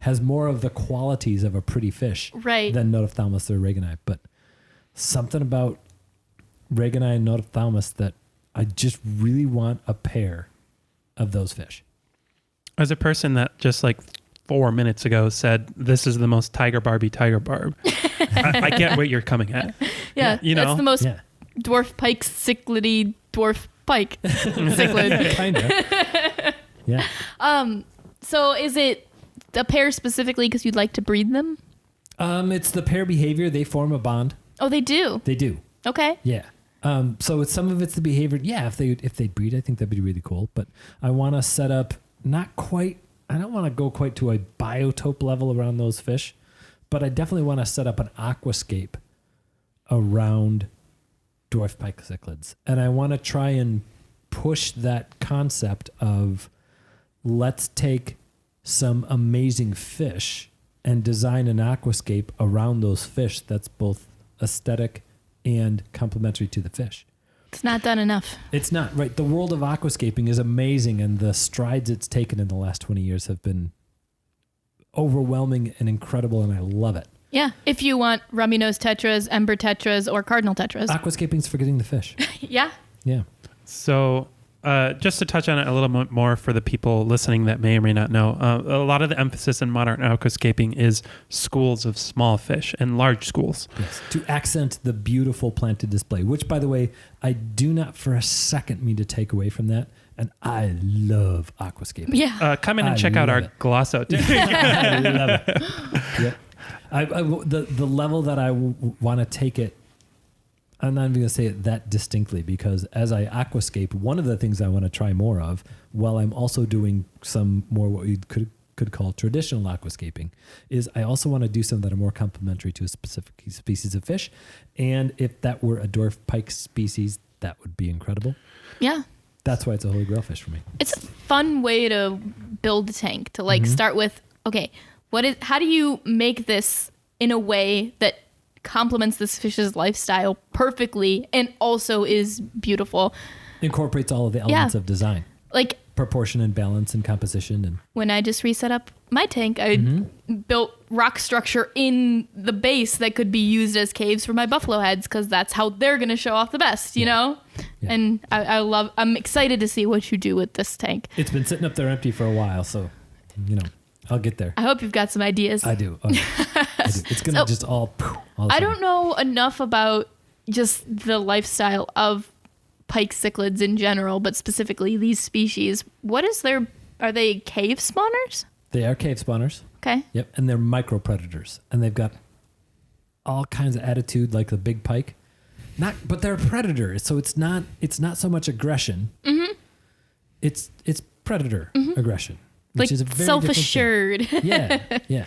has more of the qualities of a pretty fish than notophthalmus or regani. But something about regani and notophthalmus that I just really want a pair of those fish. As a person that just like 4 minutes ago said, this is the most tiger barb. I get what you're coming at. Yeah, you know, that's the most dwarf pike cichlidy dwarf pike cichlid. Kind of. Yeah. So is it a pair specifically because you'd like to breed them? It's the pair behavior. They form a bond. Oh, they do? They do. Okay. Yeah. So it's some of it's the behavior. Yeah, if they breed, I think that'd be really cool. But I want to set up I don't want to go quite to a biotope level around those fish, but I definitely want to set up an aquascape around dwarf pike cichlids. And I want to try and push that concept of let's take some amazing fish and design an aquascape around those fish that's both aesthetic and complementary to the fish. It's not done enough. It's not, right? The world of aquascaping is amazing, and the strides it's taken in the last 20 years have been overwhelming and incredible, and I love it. Yeah. If you want rummy nose tetras, ember tetras, or cardinal tetras. Aquascaping's forgetting the fish. Yeah. Yeah. So just to touch on it a little bit more for the people listening that may or may not know, a lot of the emphasis in modern aquascaping is schools of small fish and large schools. Yes. To accent the beautiful planted display, which, by the way, I do not for a second mean to take away from that. And I love aquascaping. Yeah. Come in and I check out our love it. Glosso. I love it. Yep. The level that I want to take it, I'm not even going to say it that distinctly, because as I aquascape, one of the things I want to try more of, while I'm also doing some more what we could call traditional aquascaping, is I also want to do some that are more complementary to a specific species of fish. And if that were a dwarf pike species, that would be incredible. Yeah. That's why it's a holy grail fish for me. It's a fun way to build a tank, to like start with, okay, how do you make this in a way that complements this fish's lifestyle perfectly and also is beautiful? Incorporates all of the elements of design. Like Proportion and balance and composition. And when I just reset up my tank, I built rock structure in the base that could be used as caves for my buffalo heads, because that's how they're going to show off the best, you know? Yeah. And I'm excited to see what you do with this tank. It's been sitting up there empty for a while, so, I'll get there. I hope you've got some ideas. I do. I do. It's going to just all of a I sudden. don't know enough about just the lifestyle of pike cichlids in general, but specifically these species. Are they cave spawners? They are cave spawners. Okay. Yep. And they're micro predators. And they've got all kinds of attitude like the big pike. But they're predators, so it's not so much aggression. Mm-hmm. It's predator aggression. Which Like is a very self-assured. different thing. Yeah.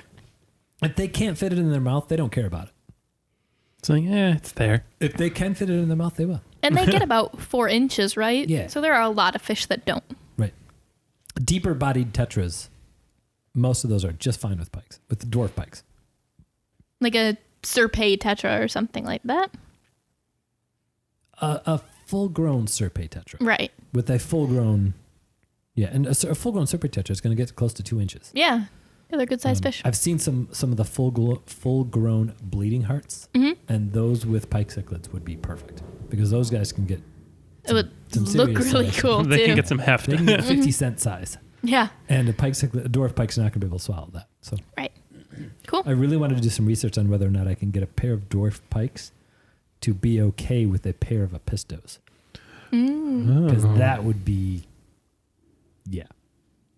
If they can't fit it in their mouth, they don't care about it. It's like, it's there. If they can fit it in their mouth, they will. And they get about 4 inches, right? Yeah. So there are a lot of fish that don't. Right. Deeper bodied tetras, most of those are just fine with pikes, with the dwarf pikes. Like a Serpay tetra or something like that. A full-grown Serpay tetra. Right. With a full-grown, and a full-grown Serpay tetra is going to get close to 2 inches. Yeah. They're good sized fish. I've seen some of the full-grown bleeding hearts, and those with pike cichlids would be perfect, because those guys can get It would some look serious really size. cool, They too. can get some heft. They can get 50-cent size, Yeah. and a dwarf pike's not going to be able to swallow that. So Right. Cool. I really wanted to do some research on whether or not I can get a pair of dwarf pikes to be okay with a pair of apistos. Because that would be, that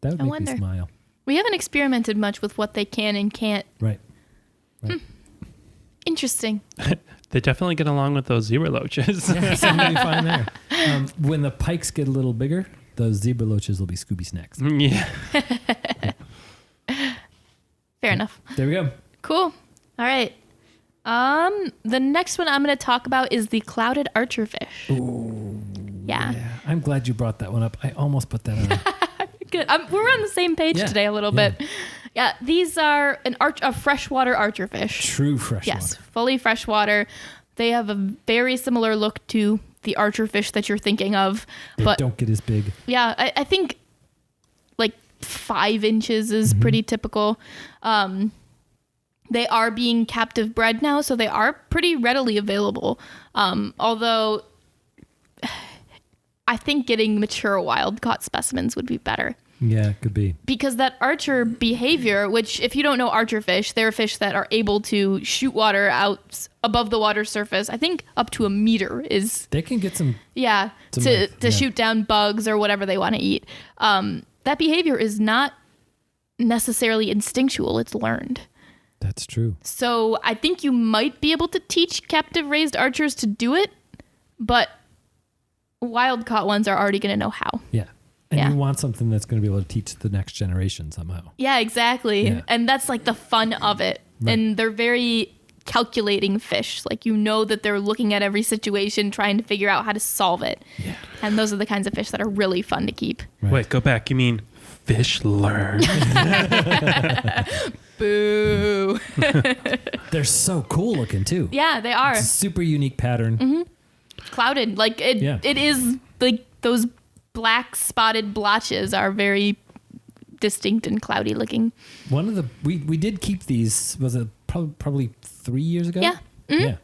would I make wonder. me smile. We haven't experimented much with what they can and can't. Right. Interesting. They definitely get along with those zebra loaches. Yeah, somebody fine there. When the pikes get a little bigger, those zebra loaches will be Scooby snacks. Yeah. Fair enough. There we go. Cool. All right. The next one I'm going to talk about is the clouded archerfish. Ooh, Yeah. I'm glad you brought that one up. I almost put that on. Good. We're on the same page Yeah, today a little yeah. bit. Yeah, these are a freshwater archerfish. True freshwater. Yes, fully freshwater. They have a very similar look to the archerfish that you're thinking of. They but don't get as big. yeah, I think like 5 inches is pretty typical. They are being captive bred now, so they are pretty readily available. Although I think getting mature wild caught specimens would be better. Yeah, it could be. Because that archer behavior, which if you don't know archerfish, they're fish that are able to shoot water out above the water surface. I think up to a meter is, They can get some. yeah, Some to length, yeah. shoot down bugs or whatever they want to eat. That behavior is not necessarily instinctual, it's learned. That's true. So I think you might be able to teach captive raised archers to do it, but wild caught ones are already going to know how. Yeah. And Yeah. you want something that's going to be able to teach the next generation somehow. Yeah, exactly. Yeah. And that's like the fun of it. Right. And they're very calculating fish. Like, you know that they're looking at every situation, trying to figure out how to solve it. Yeah. And those are the kinds of fish that are really fun to keep. Right. Wait, go back. You mean Fish learn. Boo. They're so cool looking too. Yeah, they are. It's a super unique pattern. Clouded. Like it is like those black spotted blotches are very distinct and cloudy looking. One of the we did keep these, was it probably 3 years ago? Yeah. Yeah.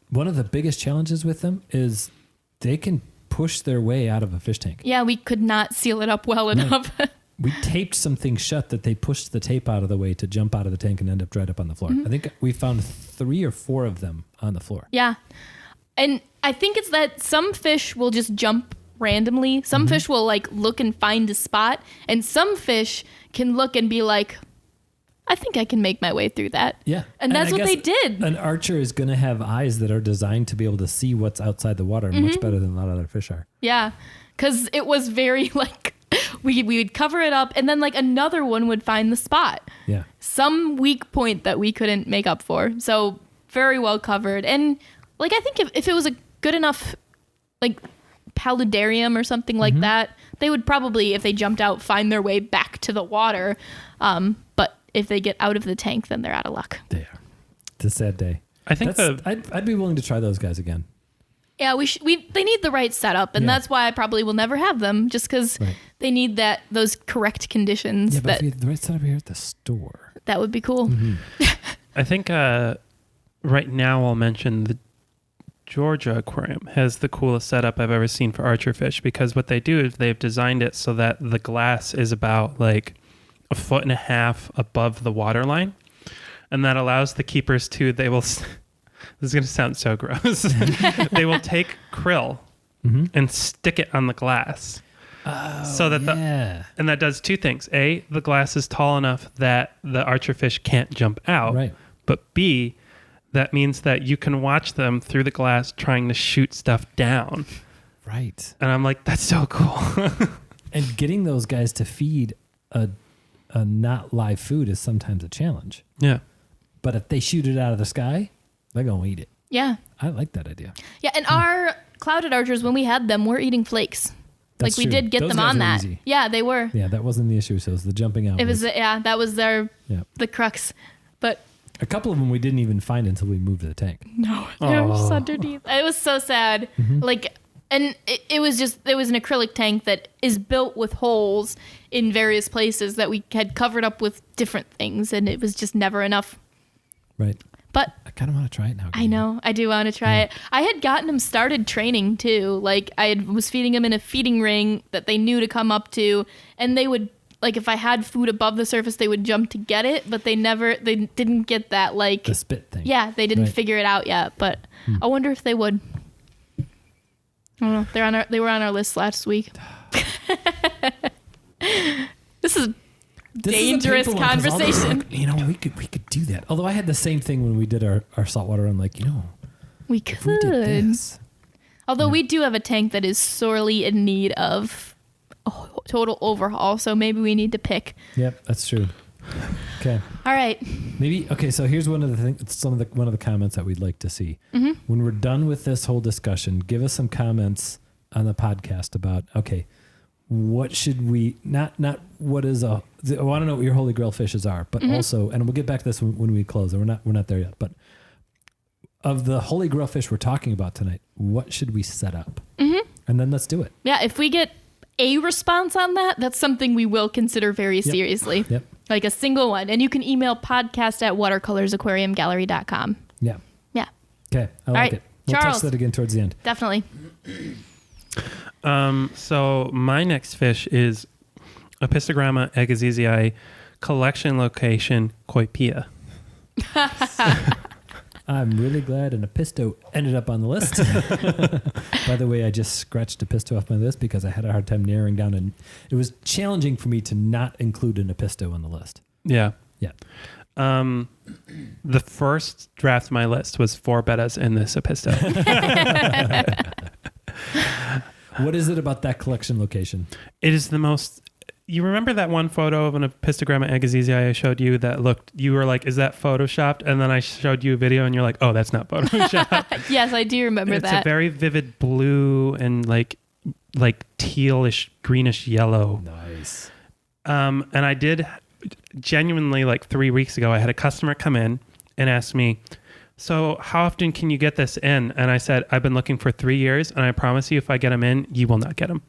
One of the biggest challenges with them is they can push their way out of a fish tank. Yeah, we could not seal it up well enough. We taped some things shut that they pushed the tape out of the way to jump out of the tank and end up dried up on the floor. I think we found 3 or 4 of them on the floor. Yeah. And I think it's that some fish will just jump randomly. Some fish will like look and find a spot, and some fish can look and be like, I think I can make my way through that. Yeah. And that's I what they guess did. An archer is going to have eyes that are designed to be able to see what's outside the water much better than a lot of other fish are. Yeah. Because it was very like, we would cover it up, and then like another one would find the spot. Yeah. Some weak point that we couldn't make up for. So very well covered. And like, I think if it was a good enough like paludarium or something like that, they would probably, if they jumped out, find their way back to the water. But if they get out of the tank, then they're out of luck. They are. It's a sad day. I think I'd be willing to try those guys again. Yeah, they need the right setup, and that's why I probably will never have them, just because they need those correct conditions. Yeah, but if we had the right setup here at the store. That would be cool. I think right now I'll mention the Georgia Aquarium has the coolest setup I've ever seen for archer fish, because what they do is they've designed it so that the glass is about like 1.5 feet above the water line, and that allows the keepers to, this is going to sound so gross. They will take krill and stick it on the glass. So that and that does 2 things. A, the glass is tall enough that the archer fish can't jump out. Right. But B, that means that you can watch them through the glass trying to shoot stuff down. Right. And I'm like, that's so cool. And getting those guys to feed a not live food is sometimes a challenge. Yeah. But if they shoot it out of the sky, they're going to eat it. Yeah. I like that idea. Yeah, and our clouded archers, when we had them, were eating flakes. That's like we true. did get Those them guys on were that. easy. Yeah, they were. Yeah, that wasn't the issue. So it was the jumping out. It was that was the crux. But a couple of them we didn't even find until we moved to the tank. no, they were just underneath. It was so sad. Like, and it was an acrylic tank that is built with holes in various places that we had covered up with different things, and it was just never enough. Right. But I kind of want to try it now. I know. I do want to try it. I had gotten them started training too. Like was feeding them in a feeding ring that they knew to come up to, and they would, like, if I had food above the surface, they would jump to get it, but they didn't get that, like, The spit thing. yeah, they didn't figure it out yet, but I wonder if they would. I don't know. They were on our list last week. This is dangerous painful one 'cause all those, conversation. like, we could do that. Although I had the same thing when we did our saltwater. I'm like, We if we did could. this. Although we do have a tank that is sorely in need of a total overhaul, so maybe we need to pick. Yep, that's true. Okay. All right. Maybe. Okay. So here's one of the things. One of the comments that we'd like to see when we're done with this whole discussion. Give us some comments on the podcast about what should we not what is I want to know what your holy grail fishes are, but also, and we'll get back to this when we close. And we're not there yet, but of the holy grail fish we're talking about tonight, what should we set up? And then let's do it. Yeah, if we get a response on that, that's something we will consider very seriously. Yep. Like a single one. And you can email podcast@watercolorsaquariumgallery.com. Yeah. Yeah, Okay. I like right. it. We'll Charles. touch that again towards the end. definitely. So my next fish is Apistogramma egazizii, collection location Koipea. I'm really glad an Apisto ended up on the list. By the way, I just scratched Apisto off my list because I had a hard time narrowing down, and it was challenging for me to not include an Apisto on the list. Yeah. Yeah. The first draft of my list was 4 bettas in this Apisto. What is it about that collection location? It is the most... You remember that one photo of an Apistogramma egazizii I showed you that looked... You were like, is that Photoshopped? And then I showed you a video and you're like, oh, that's not Photoshopped. Yes, I do remember It's that. a very vivid blue and like tealish, greenish yellow. Nice. And I did genuinely, like 3 weeks ago, I had a customer come in and ask me, so how often can you get this in? And I said, I've been looking for 3 years, and I promise you, if I get them in, you will not get them.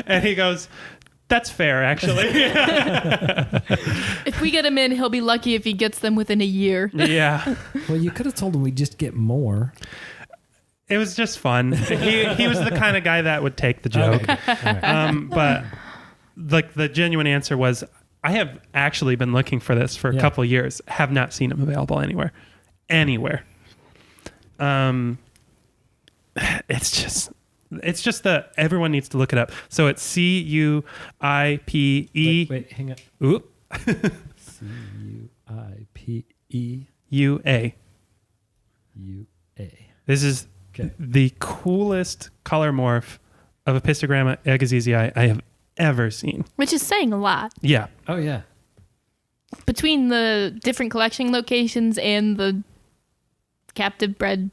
And he goes, that's fair, actually. If we get him in, he'll be lucky if he gets them within a year. Yeah. Well, you could have told him we'd just get more. It was just fun. He was the kind of guy that would take the joke. Okay. All right. But like the genuine answer was, I have actually been looking for this for a couple of years. Have not seen them available anywhere. It's just that everyone needs to look it up. So it's CUIPE. Wait, hang on. Oop. CUIPE UA. UA. This is the coolest color morph of Epistogramma agassizii I have ever seen. Which is saying a lot. Yeah. Oh yeah. Between the different collection locations and the captive bred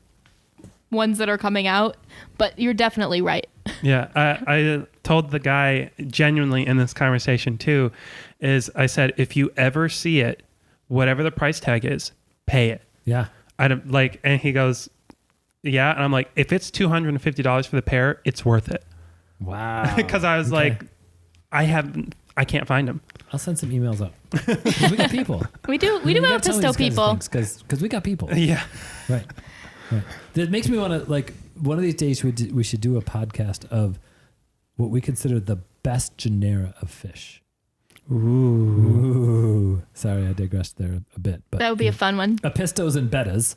ones that are coming out, but you're definitely right. Yeah, I told the guy genuinely in this conversation too, is I said, if you ever see it, whatever the price tag is, pay it. Yeah. I don't like, and he goes, yeah. And I'm like, if it's $250 for the pair, it's worth it. Wow. Because I was like, I can't find them. I'll send some emails up. We got people. We do have Pisto people. Because we got people. Yeah. Right. That makes me want to, like, one of these days we should do a podcast of what we consider the best genera of fish. Ooh. Sorry, I digressed there a bit. But That would be a fun one. Apistos and bettas,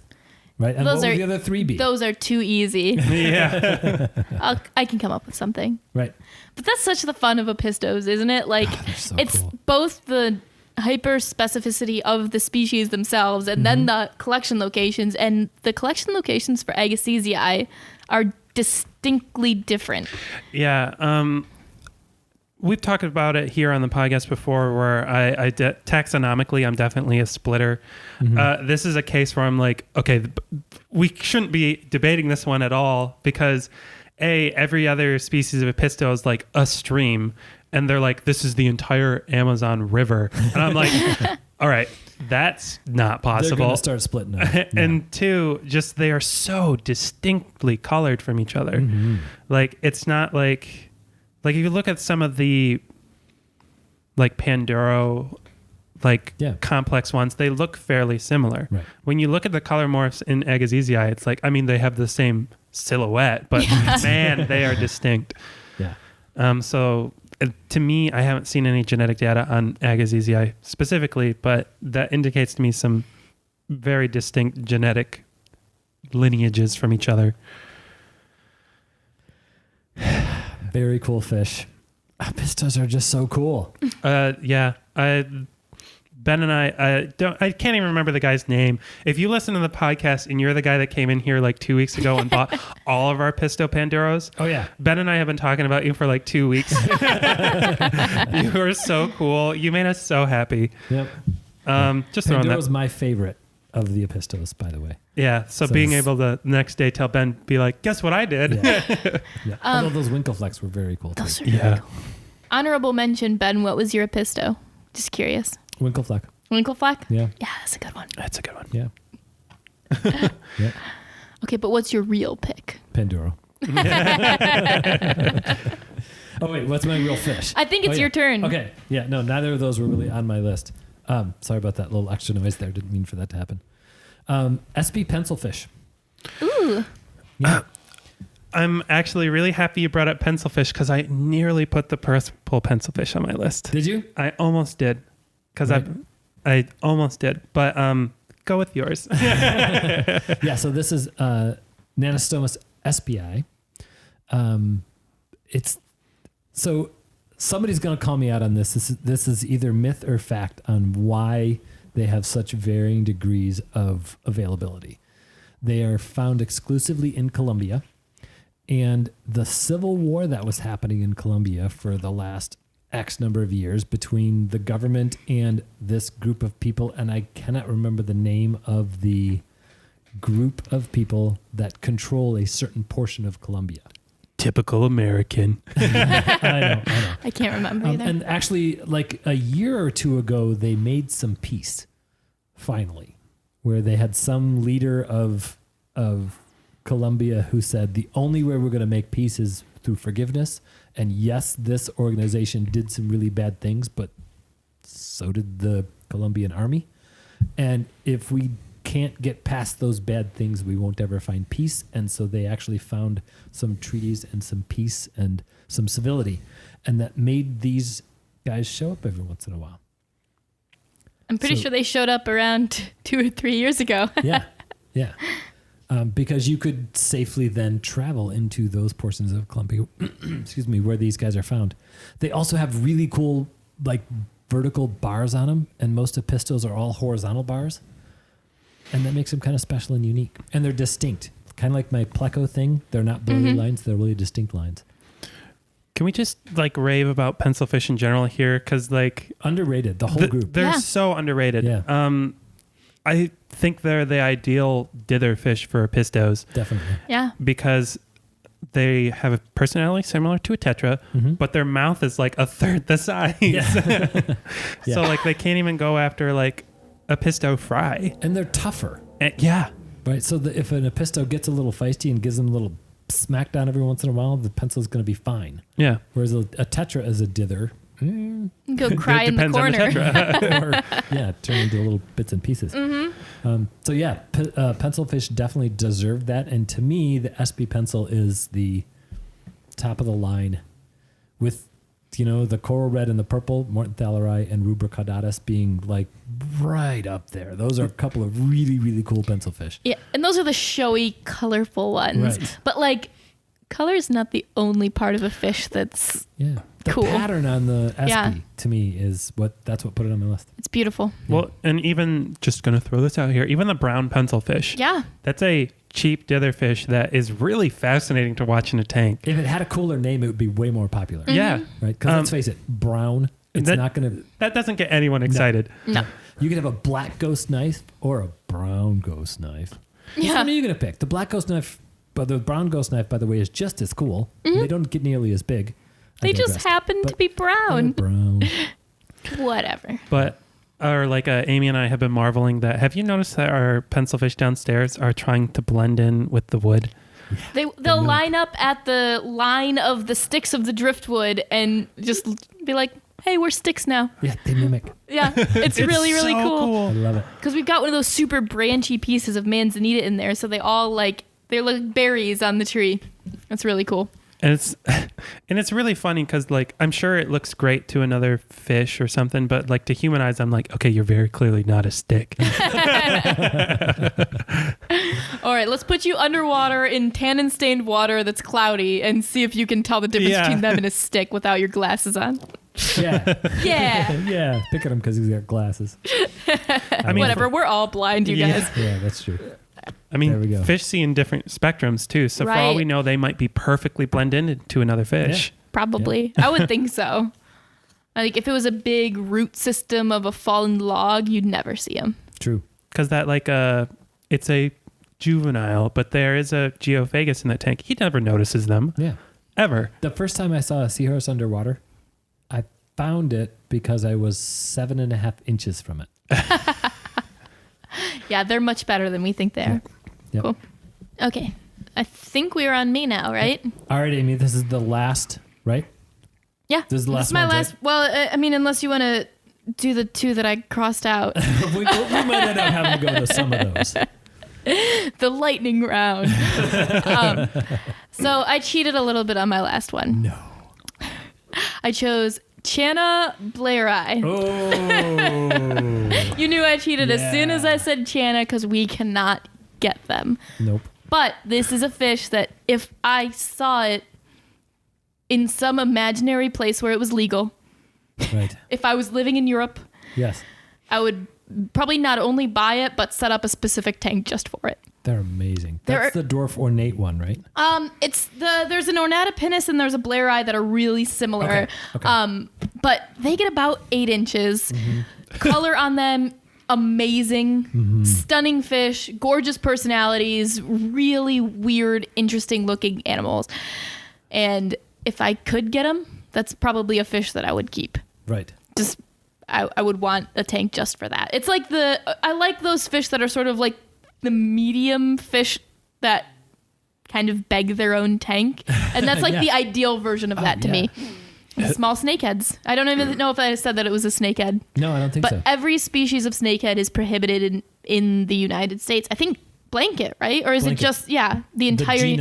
right? And what would the other three be? Those are too easy. Yeah. I can come up with something. Right. But that's such the fun of Apistos, isn't it? Like, they're so it's cool. both the hyper specificity of the species themselves and then the collection locations. And the collection locations for agassizii are distinctly different. Yeah. We've talked about it here on the podcast before where taxonomically, I'm definitely a splitter. This is a case where I'm like, okay, we shouldn't be debating this one at all because every other species of Apisto is like a stream. And they're like, this is the entire Amazon River. And I'm like, all right, that's not possible. They're going to start splitting up. And two, just they are so distinctly colored from each other. Like, it's not like if you look at some of the like Panduro, like complex ones, they look fairly similar. Right. When you look at the color morphs in agassizii, it's like, I mean, they have the same silhouette, but man, they are distinct. Yeah. So to me, I haven't seen any genetic data on agassizii specifically, but that indicates to me some very distinct genetic lineages from each other. Very cool fish. Apistos are just so cool. Yeah. Ben and I can't even remember the guy's name. If you listen to the podcast and you're the guy that came in here like 2 weeks ago and bought all of our Pisto Panduros. Oh yeah. Ben and I have been talking about you for like 2 weeks. You were so cool. You made us so happy. Yep. Just throwing that. was my favorite of the Apistos, by the way. Yeah. So being able to the next day tell Ben, be like, guess what I did? Yeah. Although those Winkleflecks were very cool. Those too. are really cool. Honorable mention, Ben, what was your Apisto? Just curious. Winklefleck. Winklefleck? Yeah. Yeah, that's a good one. That's a good one. Yeah. Yeah. Okay, but what's your real pick? Panduro. Oh, wait. What's my real fish? I think it's your turn. Okay. Yeah. No, neither of those were really on my list. Sorry about that little extra noise there. Didn't mean for that to happen. SB pencilfish. Ooh. Yeah. I'm actually really happy you brought up pencilfish because I nearly put the purple pencilfish on my list. Did you? I almost did because Right. I almost did, but go with yours. Yeah. So this is Nanostomus SBI. It's so somebody's going to call me out on this. This is either myth or fact on why they have such varying degrees of availability. They are found exclusively in Colombia. And the civil war that was happening in Colombia for the last X number of years between the government and this group of people, and I cannot remember the name of the group of people that control a certain portion of Colombia. Typical American. I know. I can't remember either. And actually, like a year or two ago, they made some peace, finally, where they had some leader of Colombia who said the only way we're going to make peace is through forgiveness. And yes, this organization did some really bad things, but so did the Colombian army. And if we can't get past those bad things, we won't ever find peace. And so they actually found some treaties and some peace and some civility. And that made these guys show up every once in a while. I'm pretty sure they showed up around 2 or 3 years ago. Yeah. Because you could safely then travel into those portions of Colombia, excuse me, where these guys are found. They also have really cool, like, vertical bars on them, and most Epistos are all horizontal bars. And that makes them kind of special and unique. And they're distinct. Kind of like my pleco thing. They're not blurry lines. They're really distinct lines. Can we just like rave about pencilfish in general here? Because like underrated, the whole group. They're so underrated. Yeah. I think they're the ideal dither fish for Epistos. Definitely. Yeah. Because they have a personality similar to a tetra, but their mouth is like a third the size. Yeah. So like they can't even go after like a Episto fry. And they're tougher. Yeah. Right. So if an Episto gets a little feisty and gives them a little smackdown every once in a while, the pencil's going to be fine. Yeah. Whereas a tetra is a dither. Go cry in the corner. Or, turn into little bits and pieces. So yeah, pencilfish definitely deserve that. And to me, the SB pencil is the top of the line with, the coral red and the purple, Morton thaleri and Rubra caudatus being like right up there. Those are a couple of really, really cool pencilfish. Yeah, and those are the showy, colorful ones. Right. But like, color is not the only part of a fish that's The cool. pattern on the SB to me is that's what put it on my list. It's beautiful. Well, and even just going to throw this out here, even the brown pencilfish. Yeah. That's a cheap dither fish that is really fascinating to watch in a tank. If it had a cooler name, it would be way more popular. Yeah. Right? Because let's face it, brown, it's not going to... That doesn't get anyone excited. No. You could have a black ghost knife or a brown ghost knife. Which one are you going to pick? The black ghost knife, but the brown ghost knife, by the way, is just as cool. They don't get nearly as big. They just happen to be brown. Brown. Whatever. But, Amy and I have been marveling that. Have you noticed that our pencilfish downstairs are trying to blend in with the wood? They'll line up at the line of the sticks of the driftwood and just be like, hey, we're sticks now. Yeah, they mimic. Yeah, it's really, really so cool. I love it. Because we've got one of those super branchy pieces of manzanita in there, so they all they're like berries on the tree. That's really cool. And it's really funny because I'm sure it looks great to another fish or something, but to human eyes, I'm like, okay, you're very clearly not a stick. All right, let's put you underwater in tannin stained water that's cloudy and see if you can tell the difference between them and a stick without your glasses on. Yeah. Yeah. Yeah. Pick at him because he's got glasses. Whatever. We're all blind, you guys. Yeah, that's true. I mean, fish see in different spectrums too. So for all we know, they might be perfectly blended into another fish. Yeah. Probably. I would think so. Like if it was a big root system of a fallen log, you'd never see them. True. Because it's a juvenile, but there is a geophagus in that tank. He never notices them. Yeah. Ever. The first time I saw a seahorse underwater, I found it because I was 7.5 inches from it. Yeah, they're much better than we think they are. Yep. Cool. Okay. I think we're on me now, right? All right, Amy, this is the last, right? Yeah. This is the last my one, last. right? Well, I mean, unless you want to do the two that I crossed out. we might end up having to go to some of those. The lightning round. So I cheated a little bit on my last one. No. I chose Channa Blairii. Oh. You knew I cheated as soon as I said Channa because we cannot get them. Nope. But this is a fish that if I saw it in some imaginary place where it was legal, Right. if I was living in Europe, Yes. I would probably not only buy it, but set up a specific tank just for it. They're amazing. That's the dwarf ornate one, right? There's an Ornatopinus and there's a Blairii that are really similar. Okay. But they get about 8 inches. Color on them, amazing. Stunning fish, gorgeous personalities, really weird, interesting looking animals. And if I could get them, that's probably a fish that I would keep. Right. Just, I would want a tank just for that. It's like I like those fish that are sort of like the medium fish that kind of beg their own tank. And that's like the ideal version of that to me. Small snakeheads. I don't even know if I said that it was a snakehead. No, I don't think so. But every species of snakehead is prohibited in the United States. I think blanket, right? Or is it just, the entire...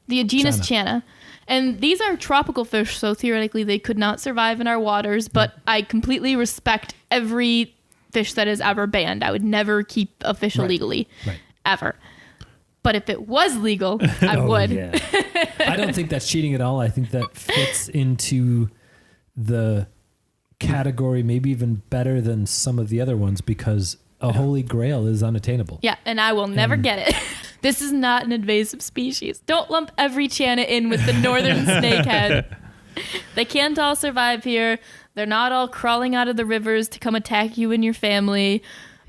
The genus Channa. And these are tropical fish, so theoretically they could not survive in our waters, but I completely respect every fish that is ever banned. I would never keep a fish illegally, ever. But if it was legal, I would. Yeah. I don't think that's cheating at all. I think that fits into the category maybe even better than some of the other ones because a holy grail is unattainable. Yeah, and I will never get it. This is not an invasive species. Don't lump every Channa in with the northern snakehead. They can't all survive here. They're not all crawling out of the rivers to come attack you and your family.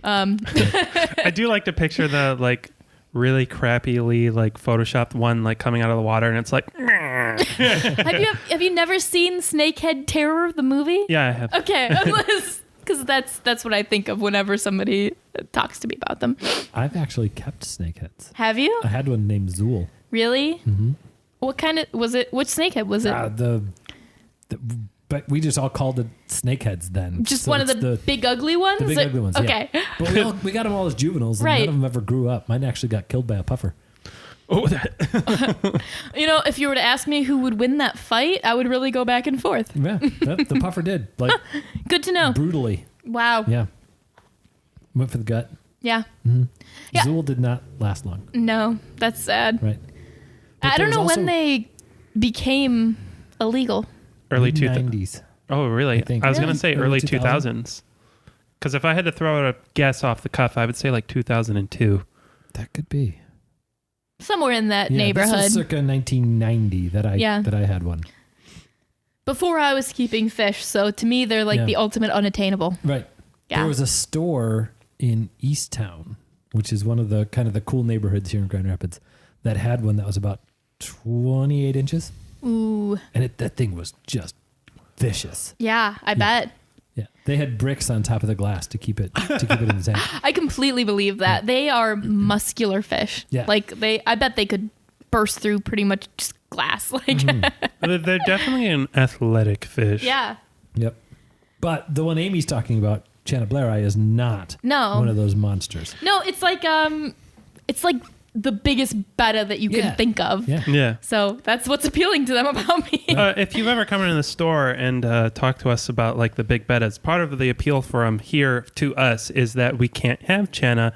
I do like to picture the like really crappily like photoshopped one like coming out of the water and it's like Have you never seen Snakehead Terror, the movie? Yeah, I have. Okay. Because that's what I think of whenever somebody talks to me about them. I've actually kept snakeheads. Have you? I had one named Zool. Really? Mm-hmm. What kind of was it? Which snakehead was it? But we just all called it snakeheads then. Just so one of the big ugly ones? The big ugly ones, okay. Yeah. But we got them all as juveniles, and none of them ever grew up. Mine actually got killed by a puffer. Oh, if you were to ask me who would win that fight, I would really go back and forth. Yeah, the puffer did. Like, good to know. Brutally. Wow. Yeah. Went for the gut. Yeah. Mm-hmm. Yeah. Zool did not last long. No, that's sad. Right. But I don't know when they became illegal. Early 90s. Oh, really? I was going to say early 2000. 2000s. Because if I had to throw out a guess off the cuff, I would say like 2002. That could be. Somewhere in that neighborhood. This was circa 1990 that I had one. Before I was keeping fish, so to me they're like the ultimate unattainable. Right. Yeah. There was a store in Easttown, which is one of the kind of the cool neighborhoods here in Grand Rapids, that had one that was about 28 inches. Ooh. And that thing was just vicious. Yeah, I bet. Yeah. They had bricks on top of the glass to keep it in the tank. I completely believe that. Yeah. They are muscular fish. Yeah. Like I bet they could burst through pretty much just glass. Like They're definitely an athletic fish. Yeah. Yep. But the one Amy's talking about, Channa blairi, is not one of those monsters. No, it's like the biggest betta that you can think of. Yeah. So that's what's appealing to them about me. If you've ever come into the store and talked to us about like the big bettas, part of the appeal for them here to us is that we can't have Channa.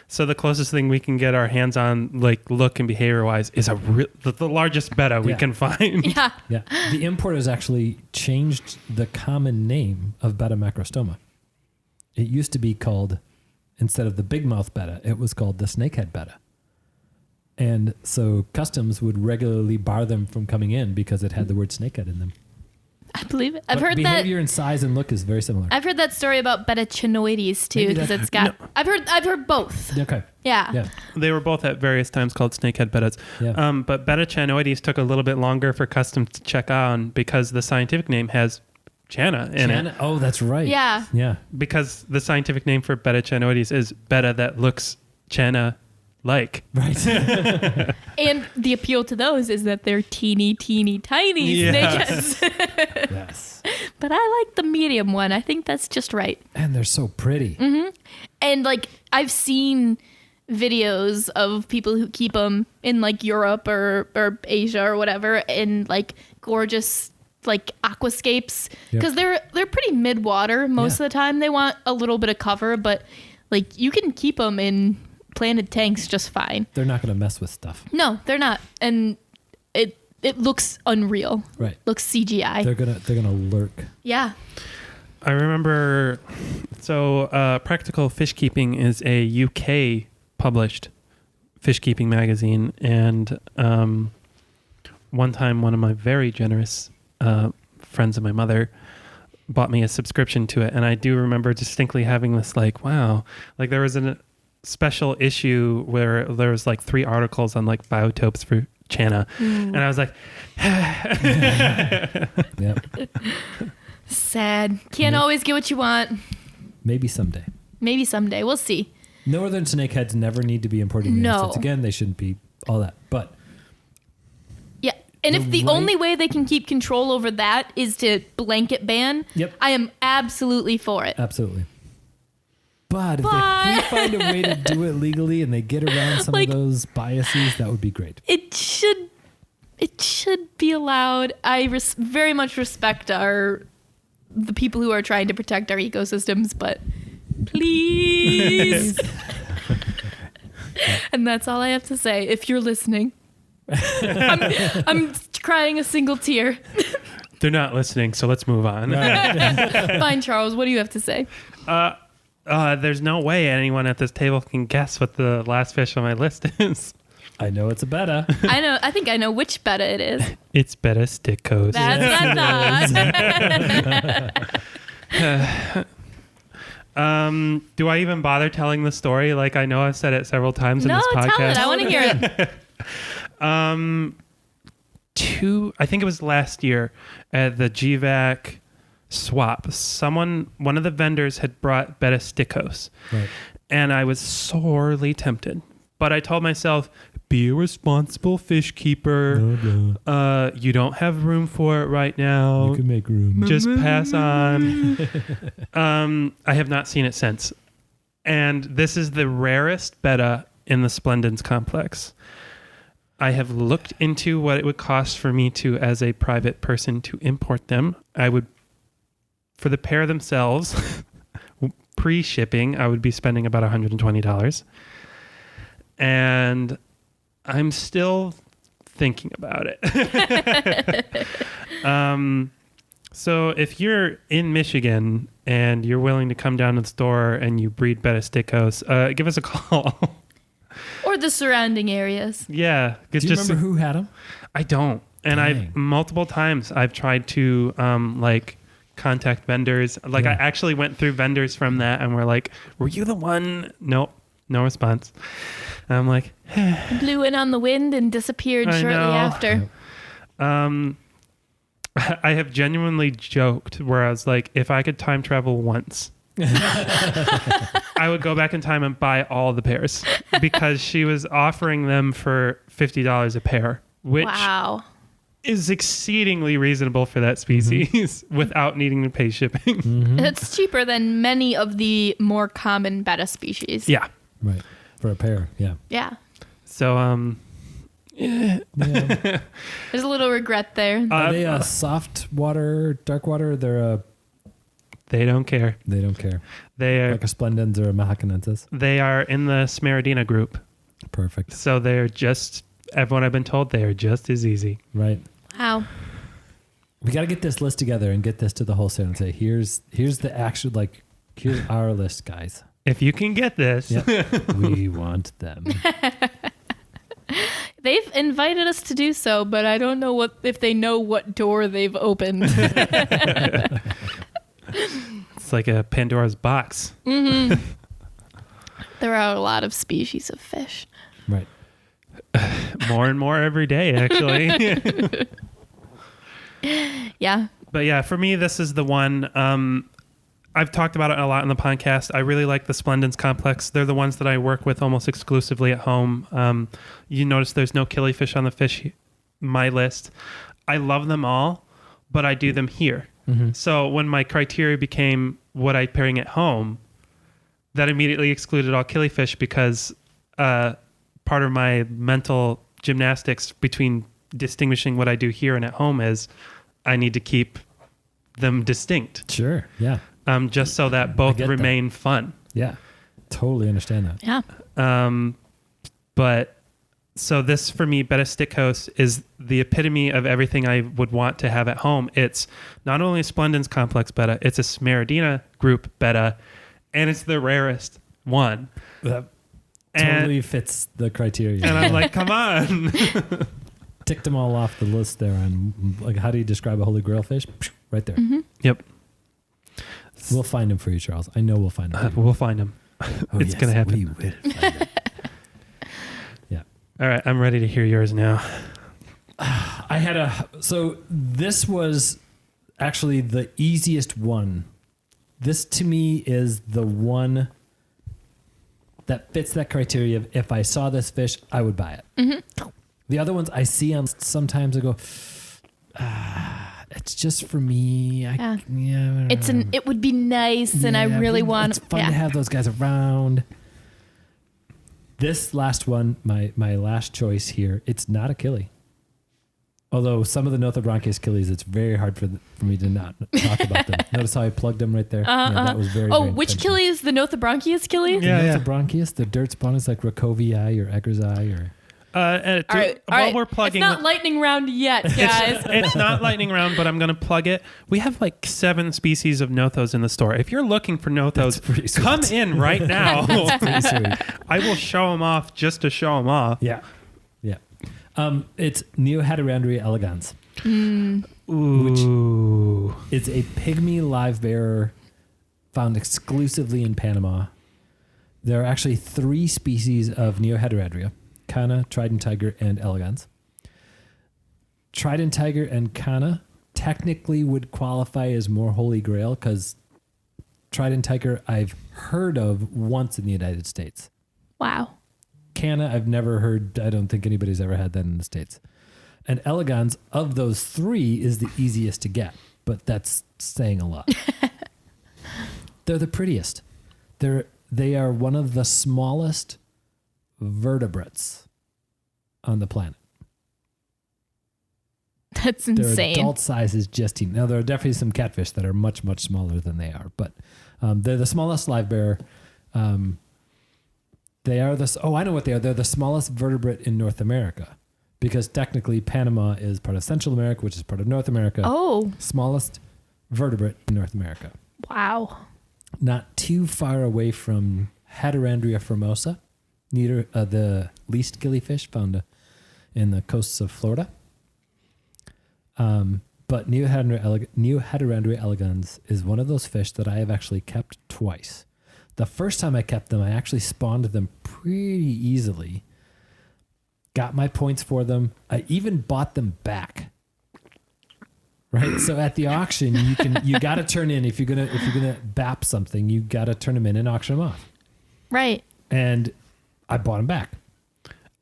So the closest thing we can get our hands on, like look and behavior wise, is the largest betta we can find. Yeah. Yeah. The importers actually changed the common name of betta macrostoma. It used to be called, instead of the big mouth betta, it was called the snakehead betta. And so customs would regularly bar them from coming in because it had the word snakehead in them. I believe it. I've heard that behavior and size and look is very similar. I've heard that story about betta chinoides too, because it's got. No. I've heard both. Okay. Yeah. They were both at various times called snakehead bettas. Yeah. But betta chinoides took a little bit longer for customs to check on because the scientific name has Channa in it. Oh, that's right. Yeah. Yeah. Because the scientific name for betta chinoides is betta that looks Channa like. Right. And the appeal to those is that they're teeny, tiny snakeheads. Yes. But I like the medium one. I think that's just right. And they're so pretty. Mm-hmm. And like I've seen videos of people who keep them in like Europe or Asia or whatever in like gorgeous like aquascapes because they're pretty mid-water most of the time. They want a little bit of cover, but like you can keep them in planted tanks just fine. They're not going to mess with stuff. No, they're not. And it looks unreal. Right. Looks CGI. They're gonna lurk. Yeah. I remember, Practical Fish Keeping is a UK published fish keeping magazine, and one time one of my very generous friends of my mother bought me a subscription to it, and I do remember distinctly having this like, wow, like there was a special issue where there was like 3 articles on like biotopes for Channa. And I was like, Yep. Sad. Can't always get what you want. Maybe someday. Maybe someday. We'll see. Northern snakeheads never need to be imported in the United States. Again, they shouldn't be all that. But yeah. And if the only way they can keep control over that is to blanket ban, I am absolutely for it. Absolutely. But if we find a way to do it legally and they get around some of those biases, that would be great. It should be allowed. I very much respect the people who are trying to protect our ecosystems, but please. And that's all I have to say. If you're listening, I'm crying a single tear. they're not listening, so let's move on. Fine, Charles. What do you have to say? There's no way anyone at this table can guess what the last fish on my list is. I know it's a betta. I think I know which betta it is. It's betta stickos. That's what I thought. Do I even bother telling the story? Like, I know I've said it several times in this podcast. No, tell it. I want to hear it. I think it was last year at the GVAC swap. One of the vendors had brought betta stickos. Right. And I was sorely tempted. But I told myself, be a responsible fish keeper. No. You don't have room for it right now. You can make room. Just pass on. I have not seen it since. And this is the rarest betta in the Splendens complex. I have looked into what it would cost for me to, as a private person, to import them. I would, for the pair themselves, pre-shipping, I would be spending about $120. And I'm still thinking about it. So if you're in Michigan and you're willing to come down to the store and you breed betta stickos, give us a call. Or the surrounding areas. Yeah. Do you remember who had them? I don't. And Dang. multiple times I've tried to contact vendors. I actually went through vendors from that and were like, were you the one? Nope. No response. And I'm like, blew in on the wind and disappeared shortly after. I have genuinely joked where I was like, if I could time travel once, I would go back in time and buy all the pairs because she was offering them for $50 a pair, which is exceedingly reasonable for that species without needing to pay shipping. It's cheaper than many of the more common betta species. Yeah. Right. For a pair. Yeah. Yeah. So, Yeah. There's a little regret there. Are they a soft water, dark water? They don't care. They don't care. They are like a Splendens or a Mahacanensis. They are in the Smeridina group. Perfect. So they're just, everyone I've been told, they are just as easy. Right. How? We got to get this list together and get this to the wholesaler and say, here's the actual, here's our list, guys. If you can get this. Yep. We want them. They've invited us to do so, but I don't know if they know what door they've opened. It's like a Pandora's box. Mm-hmm. There are a lot of species of fish. Right. More and more every day, actually. Yeah. But yeah, for me, this is the one. I've talked about it a lot in the podcast. I really like the Splendens complex. They're the ones that I work with almost exclusively at home. You notice there's no killifish on my list. I love them all, but I do them here. Mm-hmm. So when my criteria became what I'm pairing at home, that immediately excluded all killifish because part of my mental gymnastics between distinguishing what I do here and at home is I need to keep them distinct. Sure. Yeah. Just so that both remain fun. Yeah. Totally understand that. Yeah. But so this for me, betta stickos is the epitome of everything I would want to have at home. It's not only a Splendens complex betta, it's a Smeridina group betta, and it's the rarest one. That totally fits the criteria. And I'm like, come on. Ticked them all off the list there. On how do you describe a holy grail fish? Right there. Mm-hmm. Yep. We'll find him for you, Charles. I know we'll find him. We'll find him. It's going to happen. We will find him. Yeah. All right. I'm ready to hear yours now. So this was actually the easiest one. This to me is the one that fits that criteria of if I saw this fish, I would buy it. Mm-hmm. The other ones I see them sometimes I go, it's just for me. It would be nice, and I really want. It's fun to have those guys around. This last one, my last choice here, it's not a killie. Although some of the Nothobranchius killies, it's very hard for me to not talk about them. Notice how I plugged them right there? That was very, very which intentional. killie is the Nothobranchius killie? The Nothobranchius, the dirt spawn is like Racovii or Eggersii or... While we're plugging, it's not lightning round yet, guys. it's not lightning round, but I'm going to plug it. We have like 7 species of Nothos in the store. If you're looking for Nothos, come in right now. That's pretty sweet. I will show them off just to show them off. Yeah. It's Neoheterandria elegans. Ooh. Which is a pygmy live bearer found exclusively in Panama. There are actually 3 species of Neoheterandria. Kana, trident tiger, and elegans. Trident tiger and Kana technically would qualify as more holy grail because trident tiger I've heard of once in the United States. Wow. Kana I've never heard. I don't think anybody's ever had that in the States. And elegans of those 3 is the easiest to get, but that's saying a lot. They're the prettiest. They are one of the smallest vertebrates on the planet. That's insane. Their adult size is just teeny. Now there are definitely some catfish that are much, much smaller than they are, but they're the smallest live bearer. They are I know what they are. They're the smallest vertebrate in North America because technically Panama is part of Central America, which is part of North America. Oh. Smallest vertebrate in North America. Wow. Not too far away from Heterandria formosa, neither the least killifish found in the coasts of Florida. But Neoheterandria elegans is one of those fish that I have actually kept twice. The first time I kept them, I actually spawned them pretty easily. Got my points for them. I even bought them back. Right? So at the auction, you got to turn in if you're gonna BAP something, you got to turn them in and auction them off. Right. And I bought them back.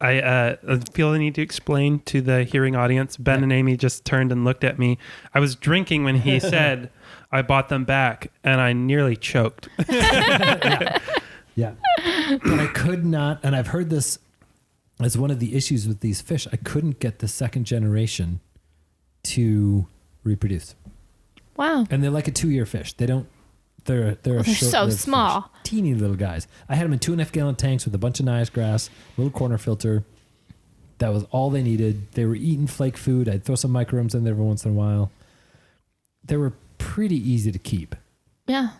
I feel the need to explain to the hearing audience. Ben and Amy just turned and looked at me. I was drinking when he said, I bought them back, and I nearly choked. Yeah. But I could not, and I've heard this as one of the issues with these fish, I couldn't get the second generation to reproduce. Wow. And they're like a 2-year fish. They're so small. Fish, teeny little guys. I had them in 2.5 gallon tanks with a bunch of nice grass, little corner filter. That was all they needed. They were eating flake food. I'd throw some microbes in there every once in a while. They were pretty easy to keep. Yeah.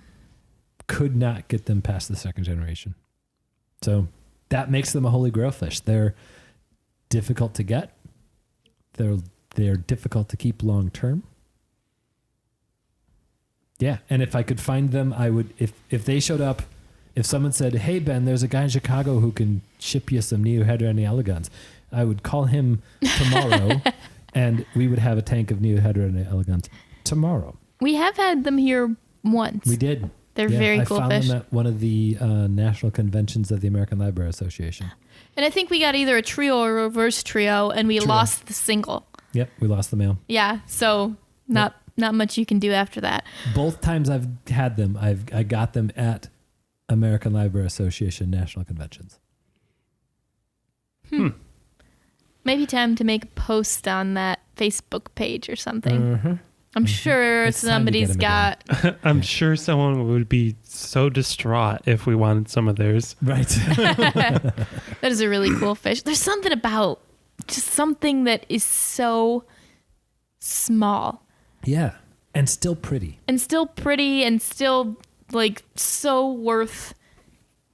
Could not get them past the second generation. So that makes them a holy grail fish. They're difficult to get. They're difficult to keep long term. Yeah, and if I could find them, I would. If they showed up, if someone said, "Hey Ben, there's a guy in Chicago who can ship you some Neoheterandria elegans," I would call him tomorrow, and we would have a tank of Neoheterandria elegans tomorrow. We have had them here once. We did. They're very cool fish. I found fish. them at one of the national conventions of the American Library Association. And I think we got either a trio or a reverse trio, and we lost the single. Yep, we lost the male. Yeah, so not much you can do after that. Both times I've had them, I got them at American Library Association national conventions. Maybe time to make a post on that Facebook page or something. Mm-hmm. I'm sure It's time to get somebody's 'em got. I'm sure someone would be so distraught if we wanted some of theirs. Right. That is a really cool fish. There's something about just something that is so small. Yeah. And still pretty. And still pretty and still like so worth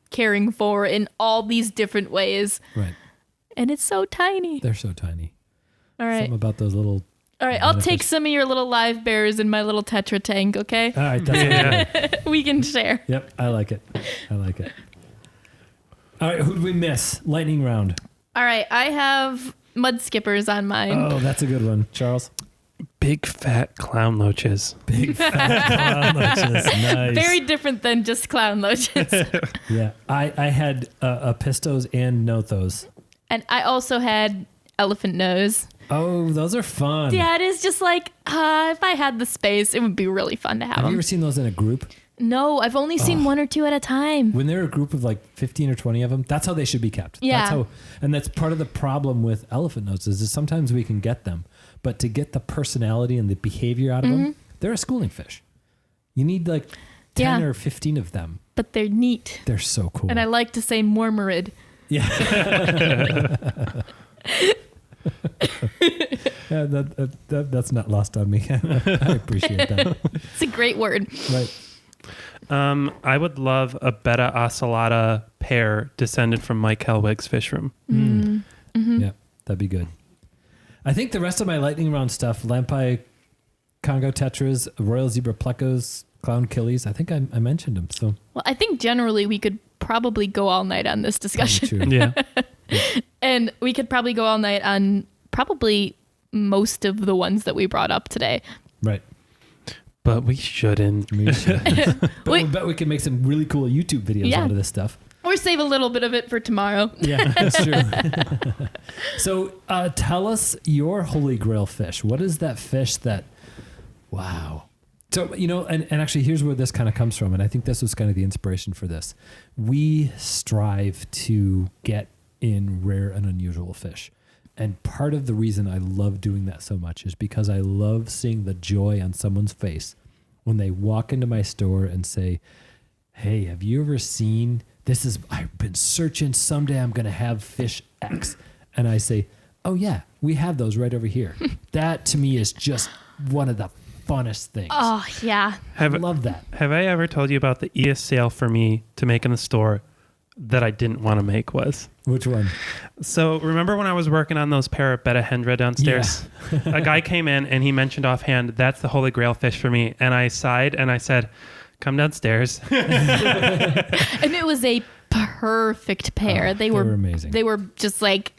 caring for in all these different ways. Right. And it's so tiny. They're so tiny. All right. Something about those little... All right, I'll take some of your little live bears in my little Tetra tank, okay? All right, that's We can share. Yep, I like it. All right, who did we miss? Lightning round. All right, I have mud skippers on mine. Oh, that's a good one. Charles? Big fat clown loaches. Big fat clown loaches. Nice. Very different than just clown loaches. Yeah. I had pistos and nothos. And I also had elephant nose. Oh, those are fun. Yeah, it is just like, if I had the space, it would be really fun to have Have you them. ever seen those in a group? No, I've only seen one or two at a time. When they're a group of like 15 or 20 of them, that's how they should be kept. Yeah. And that's part of the problem with elephant noses is sometimes we can get them, but to get the personality and the behavior out of them, they're a schooling fish. You need like 10 or 15 of them. But they're neat. They're so cool. And I like to say mormarid. Yeah. Yeah, that's not lost on me. I appreciate that. It's a great word. Right. I would love a betta ocellata pair descended from Mike Helwig's fish room. Yeah, that'd be good. I think the rest of my lightning round stuff, Lampai, Congo tetras, Royal Zebra plecos, clown killies, I think I mentioned them. So Well, I think generally we could probably go all night on this discussion. true. Yeah. And we could probably go all night on probably most of the ones that we brought up today. Right. But we shouldn't. But Wait. we bet we can make some really cool YouTube videos Yeah. out of this stuff. Or save a little bit of it for tomorrow. Yeah, that's true. So tell us your holy grail fish. What is that fish that, wow. So, and actually here's where this kind of comes from. And I think this was kind of the inspiration for this. We strive to get in rare and unusual fish. And part of the reason I love doing that so much is because I love seeing the joy on someone's face when they walk into my store and say, hey, have you ever seen I've been searching, someday I'm going to have fish X. And I say, oh yeah, we have those right over here. That to me is just one of the funnest things. Oh, yeah. I love that. Have I ever told you about the easiest sale for me to make in the store that I didn't want to make was? Which one? So remember when I was working on those pair of Betta Hendra downstairs? Yeah. A guy came in and he mentioned offhand, that's the holy grail fish for me. And I sighed and I said, come downstairs. And it was a perfect pair. They were amazing. They were just like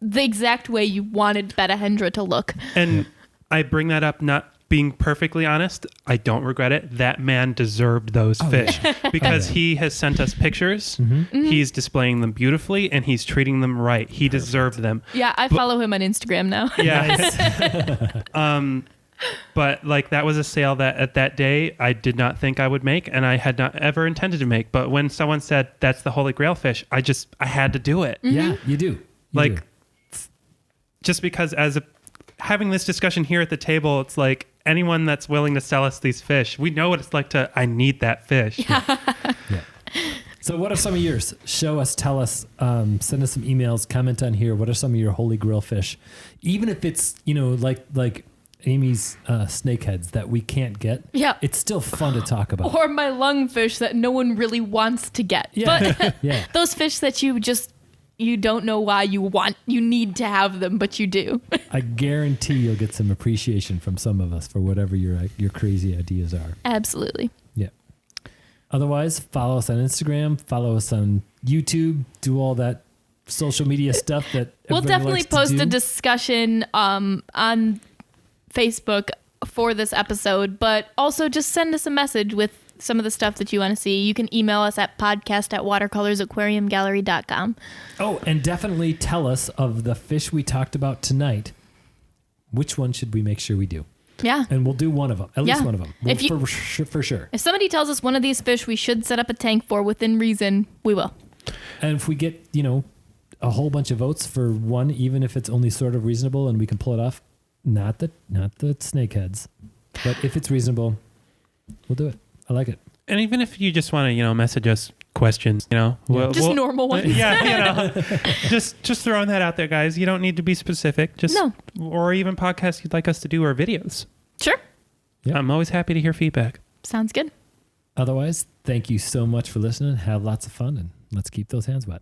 the exact way you wanted Betta Hendra to look. And I bring that up not being perfectly honest, I don't regret it. That man deserved those fish because he has sent us pictures. He's displaying them beautifully and he's treating them right. He deserved them. Yeah, I follow him on Instagram now. Yeah. But like that was a sale that at that day I did not think I would make and I had not ever intended to make. But when someone said that's the holy grail fish, I had to do it. Yeah, you do. Just because having this discussion here at the table, it's like anyone that's willing to sell us these fish, we know what it's like I need that fish. Yeah. So what are some of yours? Show us, tell us, send us some emails, comment on here. What are some of your holy grail fish? Even if it's, like Amy's snakeheads that we can't get. Yeah. It's still fun to talk about. Or my lungfish that no one really wants to get. Yeah. But those fish that you don't know why you need to have them, but you do. I guarantee you'll get some appreciation from some of us for whatever your crazy ideas are. Absolutely. Yeah. Otherwise, follow us on Instagram, follow us on YouTube, do all that social media stuff that we'll definitely post a a discussion on Facebook for this episode, but also just send us a message with some of the stuff that you want to see. You can email us at podcast@watercolorsaquariumgallery.com. Oh, and definitely tell us of the fish we talked about tonight. Which one should we make sure we do? Yeah. And we'll do one of them, at least one of them. For sure. If somebody tells us one of these fish we should set up a tank for within reason, we will. And if we get, a whole bunch of votes for one, even if it's only sort of reasonable and we can pull it off, not the snakeheads, but if it's reasonable, we'll do it. I like it. And even if you just want to, message us questions, just normal ones. Yeah, just throwing that out there, guys. You don't need to be specific. Or even podcasts you'd like us to do or videos. Sure. Yeah. I'm always happy to hear feedback. Sounds good. Otherwise, thank you so much for listening. Have lots of fun and let's keep those hands wet.